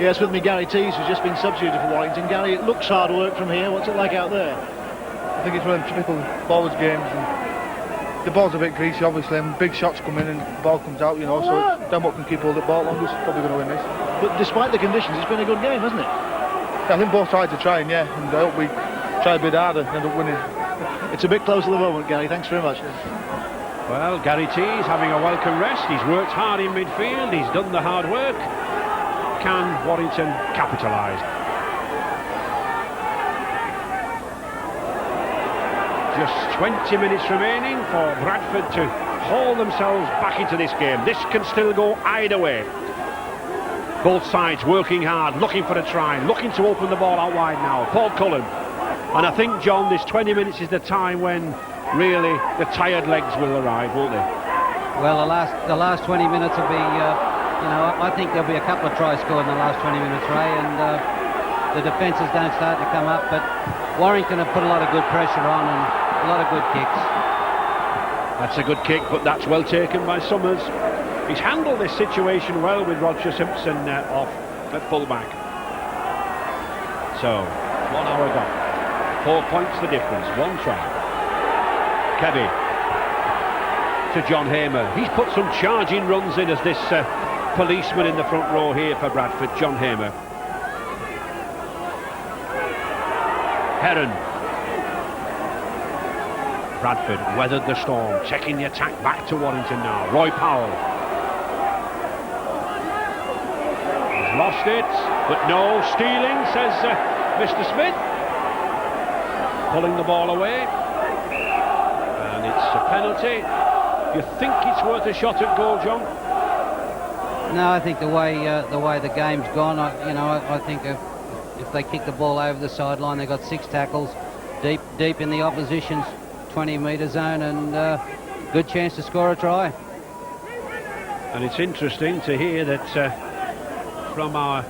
Yes, with me Gary Tees, who's just been substituted for Warrington. Gary, it looks hard work from here. What's it like out there? I think it's one of them typical forwards games, and the ball's a bit greasy obviously, and big shots come in and the ball comes out, you know, so it's them what can keep hold of the ball longest, probably going to win this. But despite the conditions, it's been a good game, hasn't it? Yeah, I think both sides are trying, yeah, and I hope we try a bit harder and end up winning. It's a bit close at the moment, Gary. Thanks very much. Well, Gary Tees having a welcome rest. He's worked hard in midfield, he's done the hard work. Can Warrington capitalise? Just 20 minutes remaining for Bradford to haul themselves back into this game. This can still go either way. Both sides working hard, looking for a try, looking to open the ball out wide now. Paul Cullen. And I think, John, this 20 minutes is the time when really the tired legs will arrive, won't they? Well, the last 20 minutes will be, you know, I think there'll be a couple of tries scored in the last 20 minutes, Ray, and the defences don't start to come up, but Warrington have put a lot of good pressure on and a lot of good kicks. That's a good kick, but that's well taken by Summers. He's handled this situation well with Roger Simpson off at full-back. So, 1 hour gone. 4 points the difference, 1 try. Kebby to John Hamer. He's put some charging runs in as this policeman in the front row here for Bradford, John Hamer. Heron. Bradford weathered the storm, taking the attack back to Warrington now. Roy Powell. lost it, but no, stealing, says Mr. Smith. Pulling the ball away. And it's a penalty. You think it's worth a shot at goal, John? No, I think the way the game's gone, I think if they kick the ball over the sideline, they've got 6 tackles deep in the opposition's 20-metre zone, and good chance to score a try. And it's interesting to hear that from our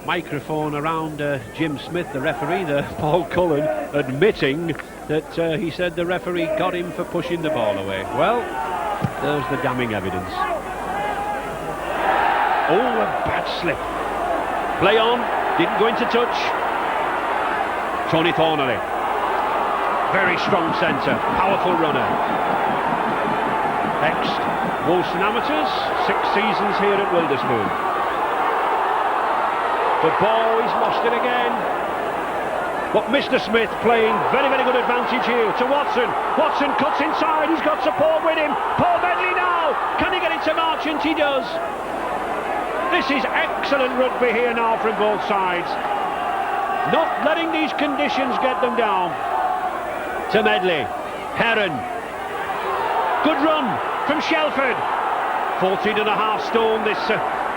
microphone around Jim Smith, the referee, Paul Cullen, admitting that he said the referee got him for pushing the ball away. Well, there's the damning evidence. Oh, a bad slip. Play on, didn't go into touch. Tony Thornley. Very strong centre, powerful runner. Next, Woolston Amateurs, 6 seasons here at Wilderspoon. The boys lost it again. But Mr. Smith playing very, very good advantage here to Watson. Watson cuts inside, he's got support with him. Paul Medley now, can he get it to Marchant? He does. This is excellent rugby here now from both sides. Not letting these conditions get them down. To Medley, Heron. Good run from Shelford. 14.5 stone, this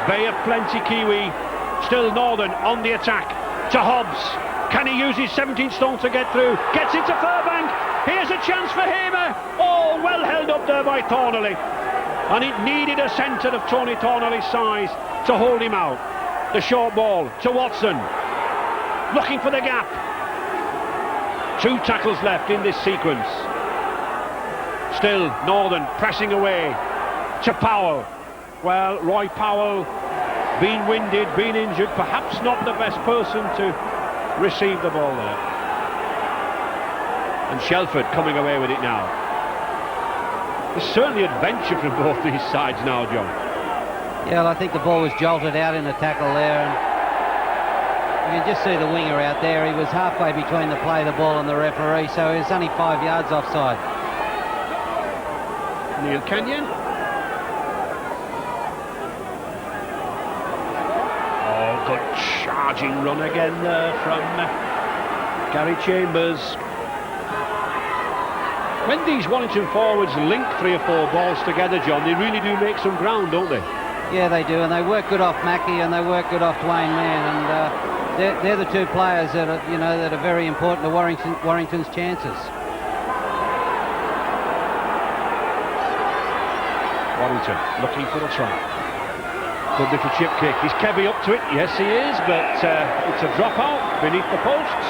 Bay of Plenty Kiwi. Still Northern on the attack. To Hobbs. Can he use his 17 stone to get through? Gets it to Furbank. Here's a chance for Hamer. Oh, well held up there by Thornley. And it needed a centre of Tony Thornley's size to hold him out. The short ball to Watson. Looking for the gap. 2 tackles left in this sequence. Still Northern pressing away. To Powell. Well, Roy Powell, been winded, been injured, perhaps not the best person to receive the ball there. And Shelford coming away with it now. There's certainly adventure from both these sides now, John. Yeah, well, I think the ball was jolted out in the tackle there, and you can just see the winger out there. He was halfway between the play, the ball, and the referee, so he was only 5 yards offside. Neil Kenyon. Oh, good charging run again there from Gary Chambers. When these Warrington forwards link 3 or 4 balls together, John, they really do make some ground, don't they? Yeah, they do, and they work good off Mackie, and they work good off Dwayne Mann, and they're the 2 players that are, that are very important to Warrington's chances. Warrington looking for a try. Good little chip kick. Is Kebby up to it? Yes, he is, but it's a dropout beneath the posts.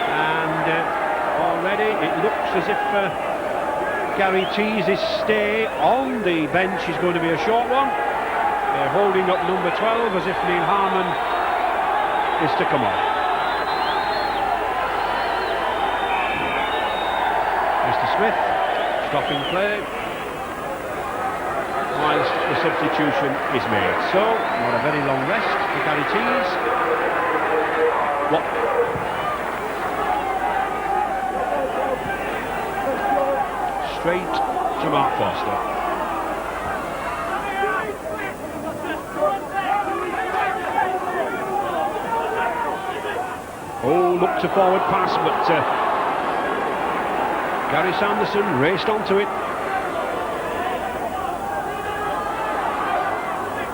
And already it looks as if Gary Tease's stay on the bench is going to be a short one. They're holding up number 12 as if Neil Harmon is to come on. Mr. Smith stopping play whilst the substitution is made. So, not a very long rest for Gary Tease. What? Straight to Mark Foster. Oh, looked a forward pass, but Gary Sanderson raced onto it.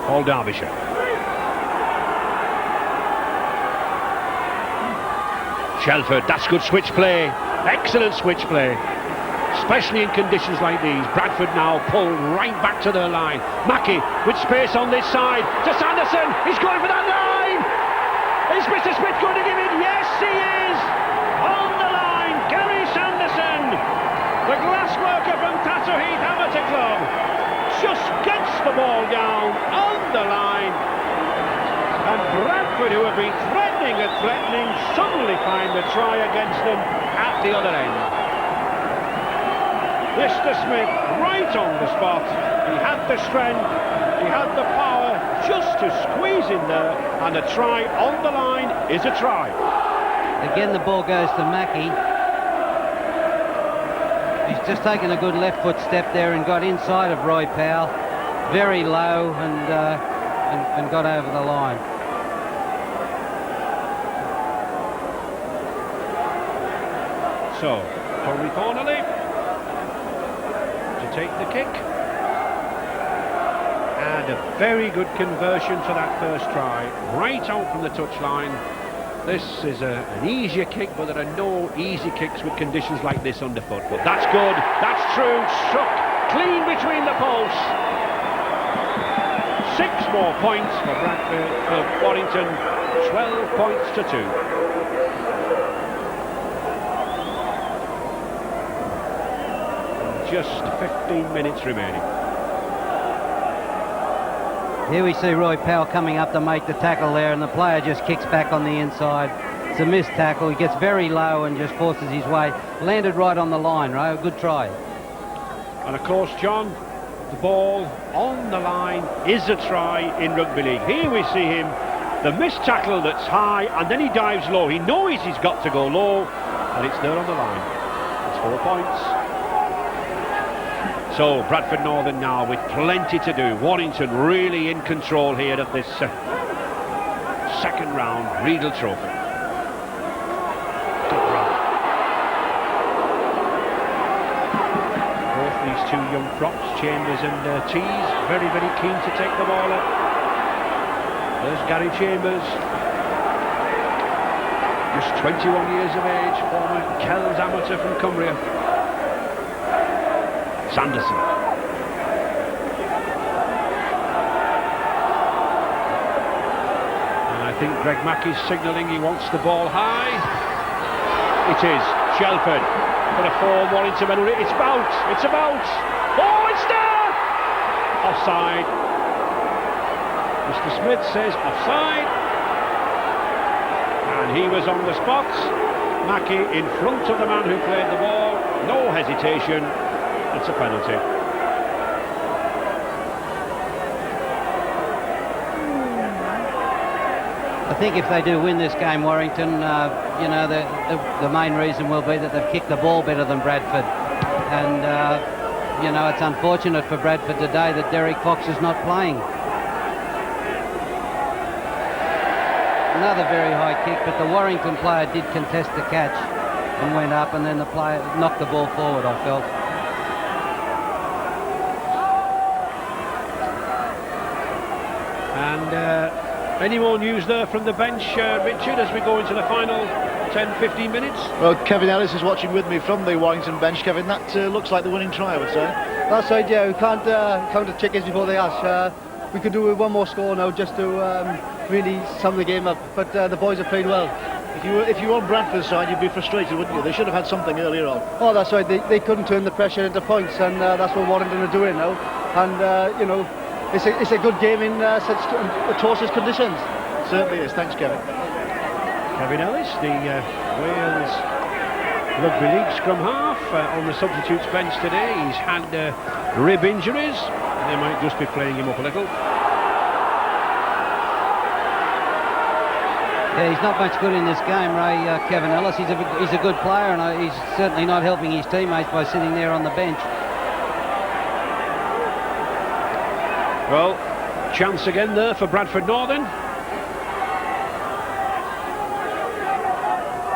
All Derbyshire. Shelford, that's good switch play. Excellent switch play. Especially in conditions like these. Bradford now pulled right back to their line. Mackie with space on this side to Sanderson. He's going for that line. Is Mr. Smith going to give it? Yes, he is. On the line, Gary Sanderson, the glassworker from Tatter Heath Amateur Club, just gets the ball down on the line. And Bradford, who have been threatening and threatening, suddenly find the try against them at the other end. Mr. Smith right on the spot. He had the strength, he had the power just to squeeze in there, and a try on the line is a try. Again, the ball goes to Mackie. He's just taken a good left foot step there and got inside of Roy Powell. very low and got over the line. So, Tony Thornley to take the kick. And a very good conversion to that first try, right out from the touchline. This is an easier kick, but there are no easy kicks with conditions like this underfoot. But that's good, that's true, struck clean between the posts. 6 more points for Bradford, for Warrington, 12 points to 2. Just 15 minutes remaining. Here we see Roy Powell coming up to make the tackle there, and the player just kicks back on the inside. It's a missed tackle. He gets very low and just forces his way. Landed right on the line, right? A good try. And of course, John, the ball on the line is a try in rugby league. Here we see him, the missed tackle that's high, and then he dives low. He knows he's got to go low, and it's there on the line. It's 4 points. So Bradford Northern now with plenty to do. Warrington really in control here of this second round Regal Trophy. Good run. Both these two young props, Chambers and Tees, very, very keen to take the ball up. There's Gary Chambers, just 21 years of age, former Kells amateur from Cumbria. Sanderson. And I think Greg Mackey's signalling he wants the ball high. It is. Shelford for a form Warrington medal. It's about. It's about. Oh, it's there! Offside. Mr. Smith says offside. And he was on the spot. Mackey in front of the man who played the ball. No hesitation. It's a penalty. I think if they do win this game, Warrington, you know, the main reason will be that they've kicked the ball better than Bradford. And, you know, it's unfortunate for Bradford today that Derek Fox is not playing. Another very high kick, but the Warrington player did contest the catch and went up, and then the player knocked the ball forward, I felt. And any more news there from the bench, Richard, as we go into the final 10-15 minutes? Well, Kevin Ellis is watching with me from the Warrington bench. Kevin, that looks like the winning try, I would say. That's right, yeah. We can't count the chickens before they hatch. We could do with one more score now just to really sum the game up. But the boys have played well. If you were on Bradford's side, you'd be frustrated, wouldn't you? They should have had something earlier on. Oh, that's right. They couldn't turn the pressure into points, and that's what Warrington are doing now. And, you know, it's a good game in such atrocious conditions. Certainly is. Thanks, Kevin. Kevin Ellis, the Wales Rugby League scrum half, on the substitutes bench today. He's had rib injuries. They might just be playing him up a little. Yeah, he's not much good in this game, Ray. Kevin Ellis. He's a good player, and he's certainly not helping his teammates by sitting there on the bench. Well, chance again there for Bradford Northern.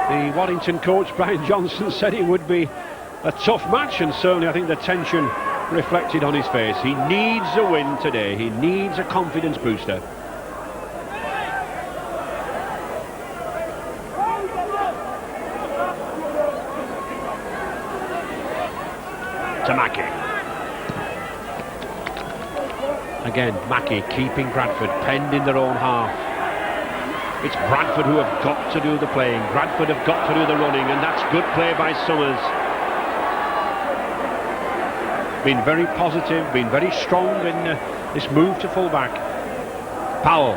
The Warrington coach, Brian Johnson, said it would be a tough match, and certainly I think the tension reflected on his face. He needs a win today. He needs a confidence booster. To Mackey. Again, Mackey keeping Bradford penned in their own half. It's Bradford who have got to do the playing. Bradford have got to do the running, and that's good play by Summers. Been very positive, been very strong in this move to full-back. Powell.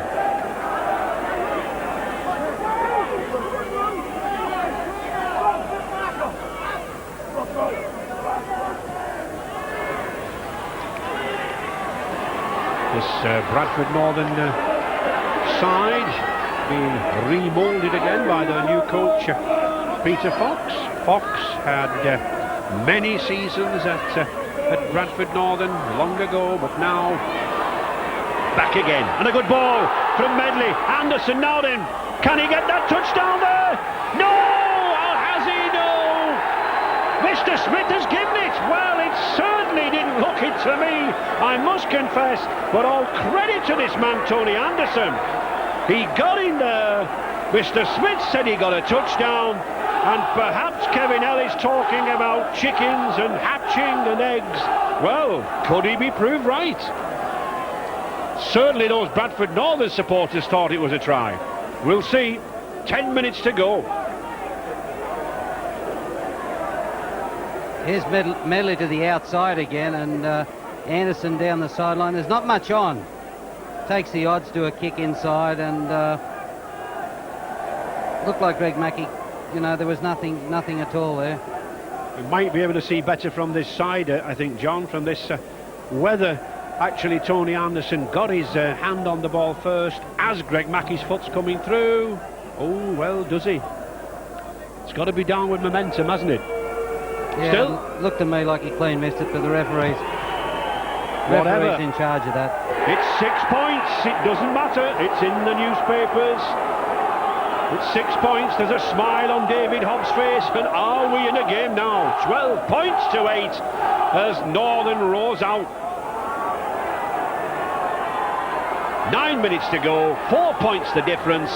This Bradford Northern side being remoulded again by their new coach, Peter Fox. Fox had many seasons at Bradford Northern long ago, but now Back again, and a good ball from Medley. Anderson now then, can he get that touchdown there? No! Or has he? No! Mr. Smith has given it. Well, it certainly didn't look it to me, I must confess, but all credit to this man, Tony Anderson. He got in there. Mr. Smith said he got a touchdown, and perhaps Kevin Ellis talking about chickens and hatching and eggs. Well, could he be proved right? Certainly those Bradford Northern supporters thought it was a try. We'll see. 10 minutes to go. Here's Medley to the outside again, and Anderson down the sideline. There's not much on. Takes the odds to a kick inside, and looked like Greg Mackey. You know, there was nothing at all there. We might be able to see better from this side, I think, John, from this weather. Actually, Tony Anderson got his hand on the ball first as Greg Mackey's foot's coming through. Oh, well, does he? It's got to be downward momentum, hasn't it? Yeah, Still? Looked to me like he clean missed it, but the referee's in charge of that. It's 6 points. It doesn't matter. It's in the newspapers. It's 6 points. There's a smile on David Hobbs' face. And are we in a game now? 12 points to 8 as Northern roars out. 9 minutes to go. 4 points the difference.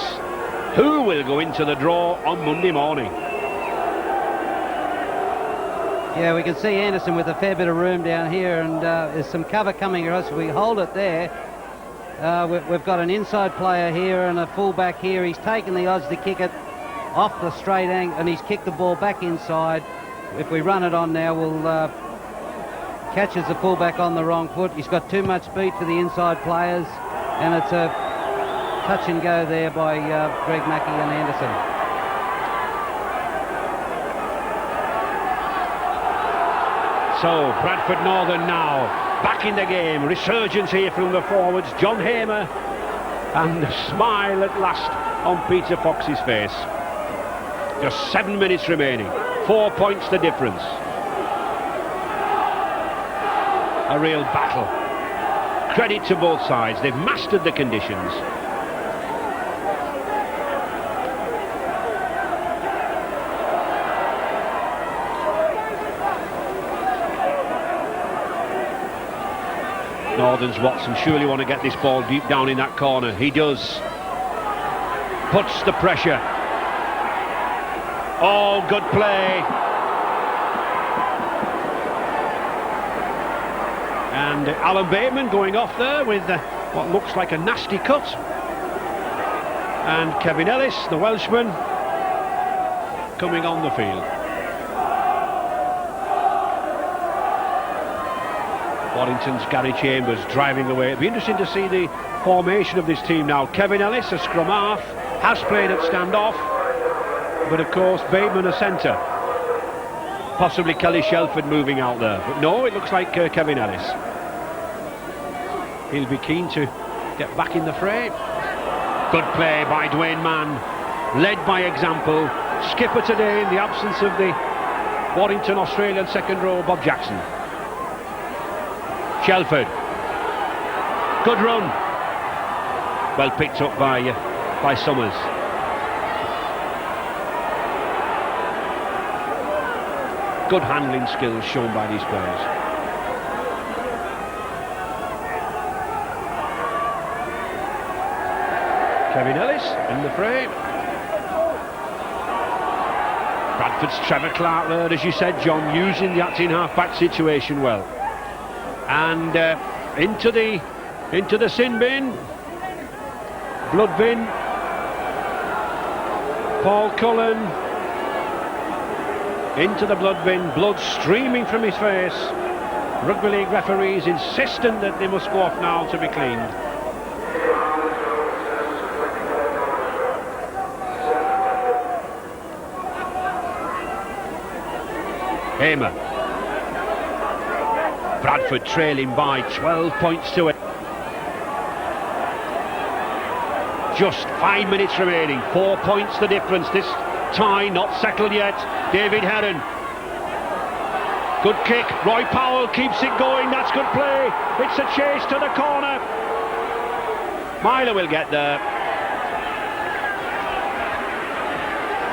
Who will go into the draw on Monday morning? Yeah, we can see Anderson with a fair bit of room down here, and there's some cover coming at us. We hold it there. We've got an inside player here and a full-back here. He's taken the odds to kick it off the straight angle, and he's kicked the ball back inside. If we run it on now, we'll catches the full-back on the wrong foot. He's got too much speed for the inside players, and it's a touch and go there by Greg Mackey and Anderson. So Bradford Northern now back in the game. Resurgence here from the forwards. John Hamer, and a smile at last on Peter Fox's face. Just 7 minutes remaining. 4 points the difference. A real battle. Credit to both sides. They've mastered the conditions. Northern's Watson surely want to get this ball deep down in that corner. He does. Puts the pressure. Oh, good play. And Alan Bateman going off there with what looks like a nasty cut. And Kevin Ellis, the Welshman, coming on the field. Warrington's Gary Chambers driving away. It'll be interesting to see the formation of this team now. Kevin Ellis, a scrum half, has played at standoff, but of course Bateman a centre. Possibly Kelly Shelford moving out there, but no, it looks like Kevin Ellis. He'll be keen to get back in the fray. Good play by Dwayne Mann, led by example. Skipper today in the absence of the Warrington Australian second row, Bob Jackson. Shelford, good run, well picked up by Summers. Good handling skills shown by these players. Kevin Ellis in the fray. Bradford's Trevor Clark there, as you said, John, using the acting half-back situation well. And into the sin bin, blood bin. Paul Cullen into the blood bin, blood streaming from his face. Rugby league referees insistent that they must go off now to be cleaned. Hamer. Bradford trailing by 12 points to it. Just 5 minutes remaining. 4 points the difference. This tie not settled yet. David Heron. Good kick. Roy Powell keeps it going. That's good play. It's a chase to the corner. Myler will get there.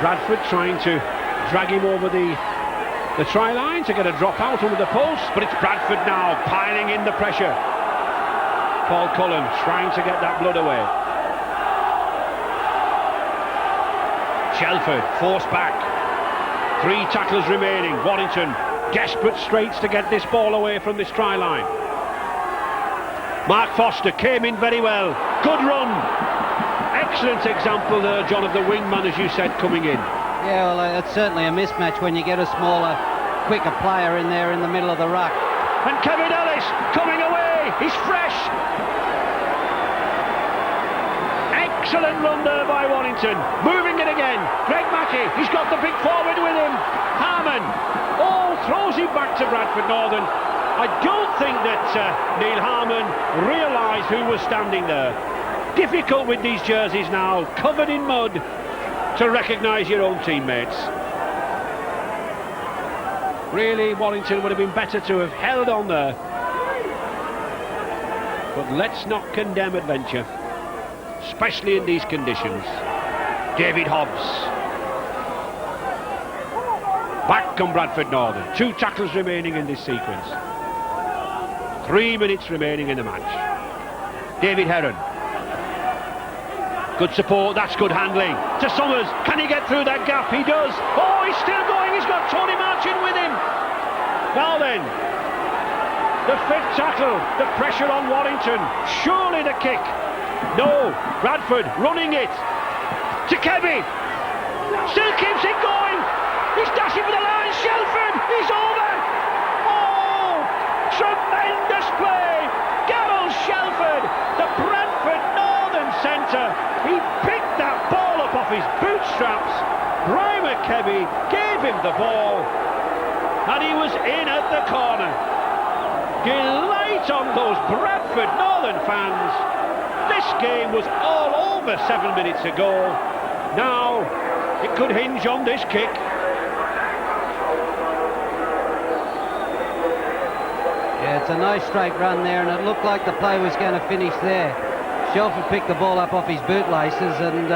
Bradford trying to drag him over the try line to get a drop out under the post, but it's Bradford now piling in the pressure. Paul Cullen trying to get that blood away. Shelford forced back. 3 tacklers remaining. Warrington desperate straits to get this ball away from this try line. Mark Foster came in very well. Good run. Excellent example there, John, of the wingman, as you said, coming in. Yeah, well, it's certainly a mismatch when you get a smaller, quicker player in there in the middle of the ruck. And Kevin Ellis coming away. He's fresh. Excellent run there by Warrington. Moving it again. Greg Mackey, he's got the big forward with him. Harman, throws it back to Bradford Northern. I don't think that Neil Harman realised who was standing there. Difficult with these jerseys now, covered in mud, to recognise your own teammates. Really, Warrington would have been better to have held on there. But let's not condemn adventure, especially in these conditions. David Hobbs. Back on Bradford Northern. 2 tackles remaining in this sequence. 3 minutes remaining in the match. David Heron. Good support, that's good handling. To Summers, can he get through that gap? He does. Oh, he's still going, he's got Tony Marching with him. Now then, the 5th tackle, the pressure on Warrington. Surely the kick. No, Bradford running it. To Kebby. Still keeps it going. He's dashing for the line. Shelford, he's over. Oh, tremendous play. Gareth Shelford, the Bradford Northern centre. He picked that ball up off his bootstraps. Brian McKebby gave him the ball, and he was in at the corner. Delight on those Bradford Northern fans. This game was all over 7 minutes ago. Now it could hinge on this kick. Yeah, it's a nice straight run there, and it looked like the play was going to finish there. Shelford picked the ball up off his bootlaces and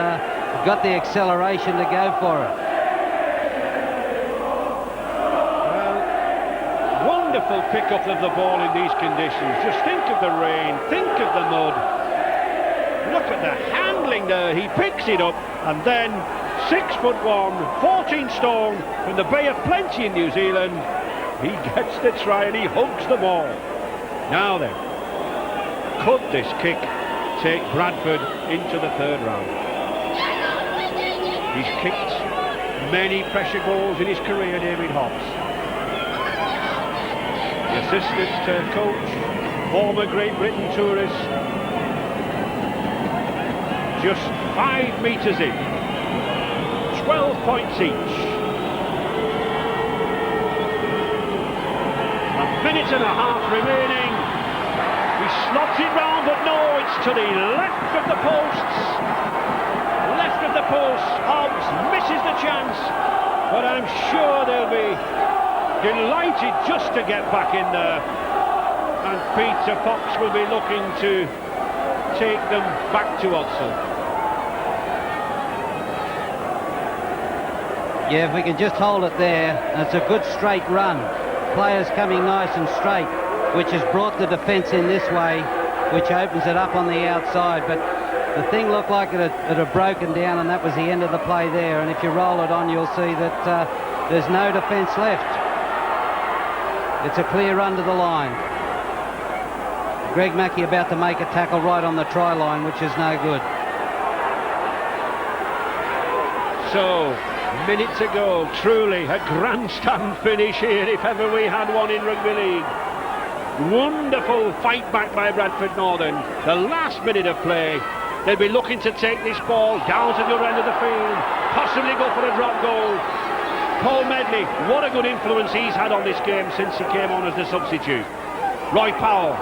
got the acceleration to go for it. Well, wonderful pick-up of the ball in these conditions. Just think of the rain, think of the mud. Look at the handling there. He picks it up, and then 6'1", 14 stone from the Bay of Plenty in New Zealand. He gets the try and he hugs the ball. Now then, could this kick take Bradford into the 3rd round? He's kicked many pressure goals in his career, David Hobbs. The assistant coach, former Great Britain tourist. Just 5 metres in. 12 points each. A minute and a half remaining. He slots it round, but no, it's to the left of the posts. Left of the posts. Hobbs misses the chance, but I'm sure they'll be delighted just to get back in there. And Peter Fox will be looking to take them back to Odsal. Yeah, if we can just hold it there, it's a good straight run. Players coming nice and straight, which has brought the defence in this way, which opens it up on the outside. But the thing looked like it had broken down, and that was the end of the play there. And if you roll it on, you'll see that there's no defence left. It's a clear run to the line. Greg Mackey about to make a tackle right on the try line, which is no good. So, minutes ago, truly a grandstand finish here if ever we had one in rugby league. Wonderful fight back by Bradford Northern. The last minute of play, they'll be looking to take this ball down to the other end of the field, possibly go for a drop goal. Paul Medley, what a good influence he's had on this game since he came on as the substitute. Roy Powell.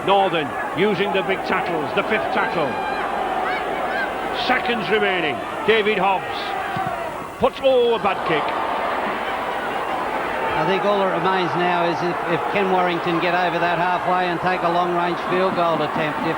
Northern using the big tackles, the 5th tackle. Seconds remaining. David Hobbs puts a bad kick. Now think all that remains now is if can Warrington get over that halfway and take a long-range field goal attempt. If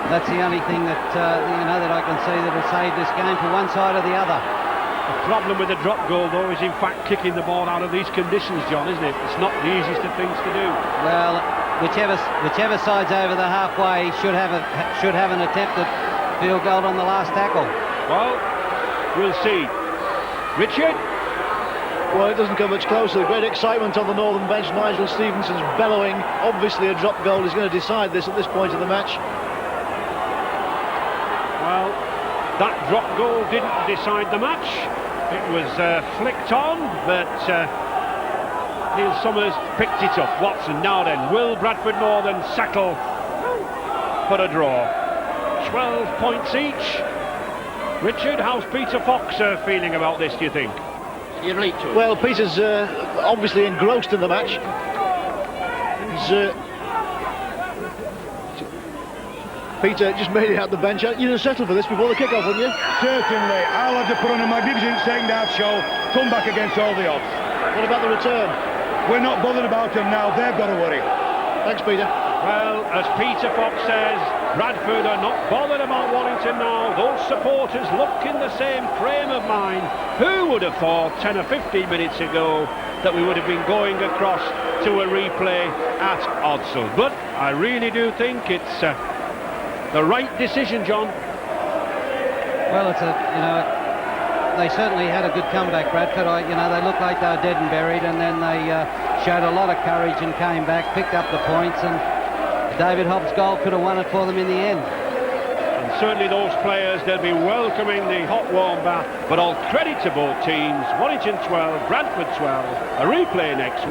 that's the only thing that that I can see that'll save this game for one side or the other. The problem with the drop goal, though, is in fact kicking the ball out of these conditions, John, isn't it? It's not the easiest of things to do. Well, whichever side's over the halfway should have an attempt at field goal on the last tackle. Well, we'll see. Richard? Well, it doesn't come much closer. Great excitement on the northern bench. Nigel Stevenson's bellowing. Obviously a drop goal is going to decide this at this point of the match. Well, that drop goal didn't decide the match. It was flicked on, but Neil Summers picked it up. Watson, now then, will Bradford Northern settle for a draw? 12 points each. Richard, how's Peter Fox feeling about this, do you think? Well, Peter's obviously engrossed in the match. Peter just made it out the bench. You'd have settled for this before the kick-off, wouldn't you? Certainly. I'll have to put on a magnificent second-half show, come back against all the odds. What about the return? We're not bothered about them now. They've got to worry. Thanks, Peter. Well, as Peter Fox says, Bradford are not bothered about Warrington now. Those supporters look in the same frame of mind. Who would have thought 10 or 15 minutes ago that we would have been going across to a replay at Odsal? But I really do think it's the right decision, John. Well, it's they certainly had a good comeback, Bradford. They looked like they were dead and buried, and then they showed a lot of courage and came back, picked up the points, and David Hobbs' goal could have won it for them in the end. And certainly those players, they'll be welcoming the hot warm bath. But all credit to both teams. Warrington 12, Bradford 12. A replay next week.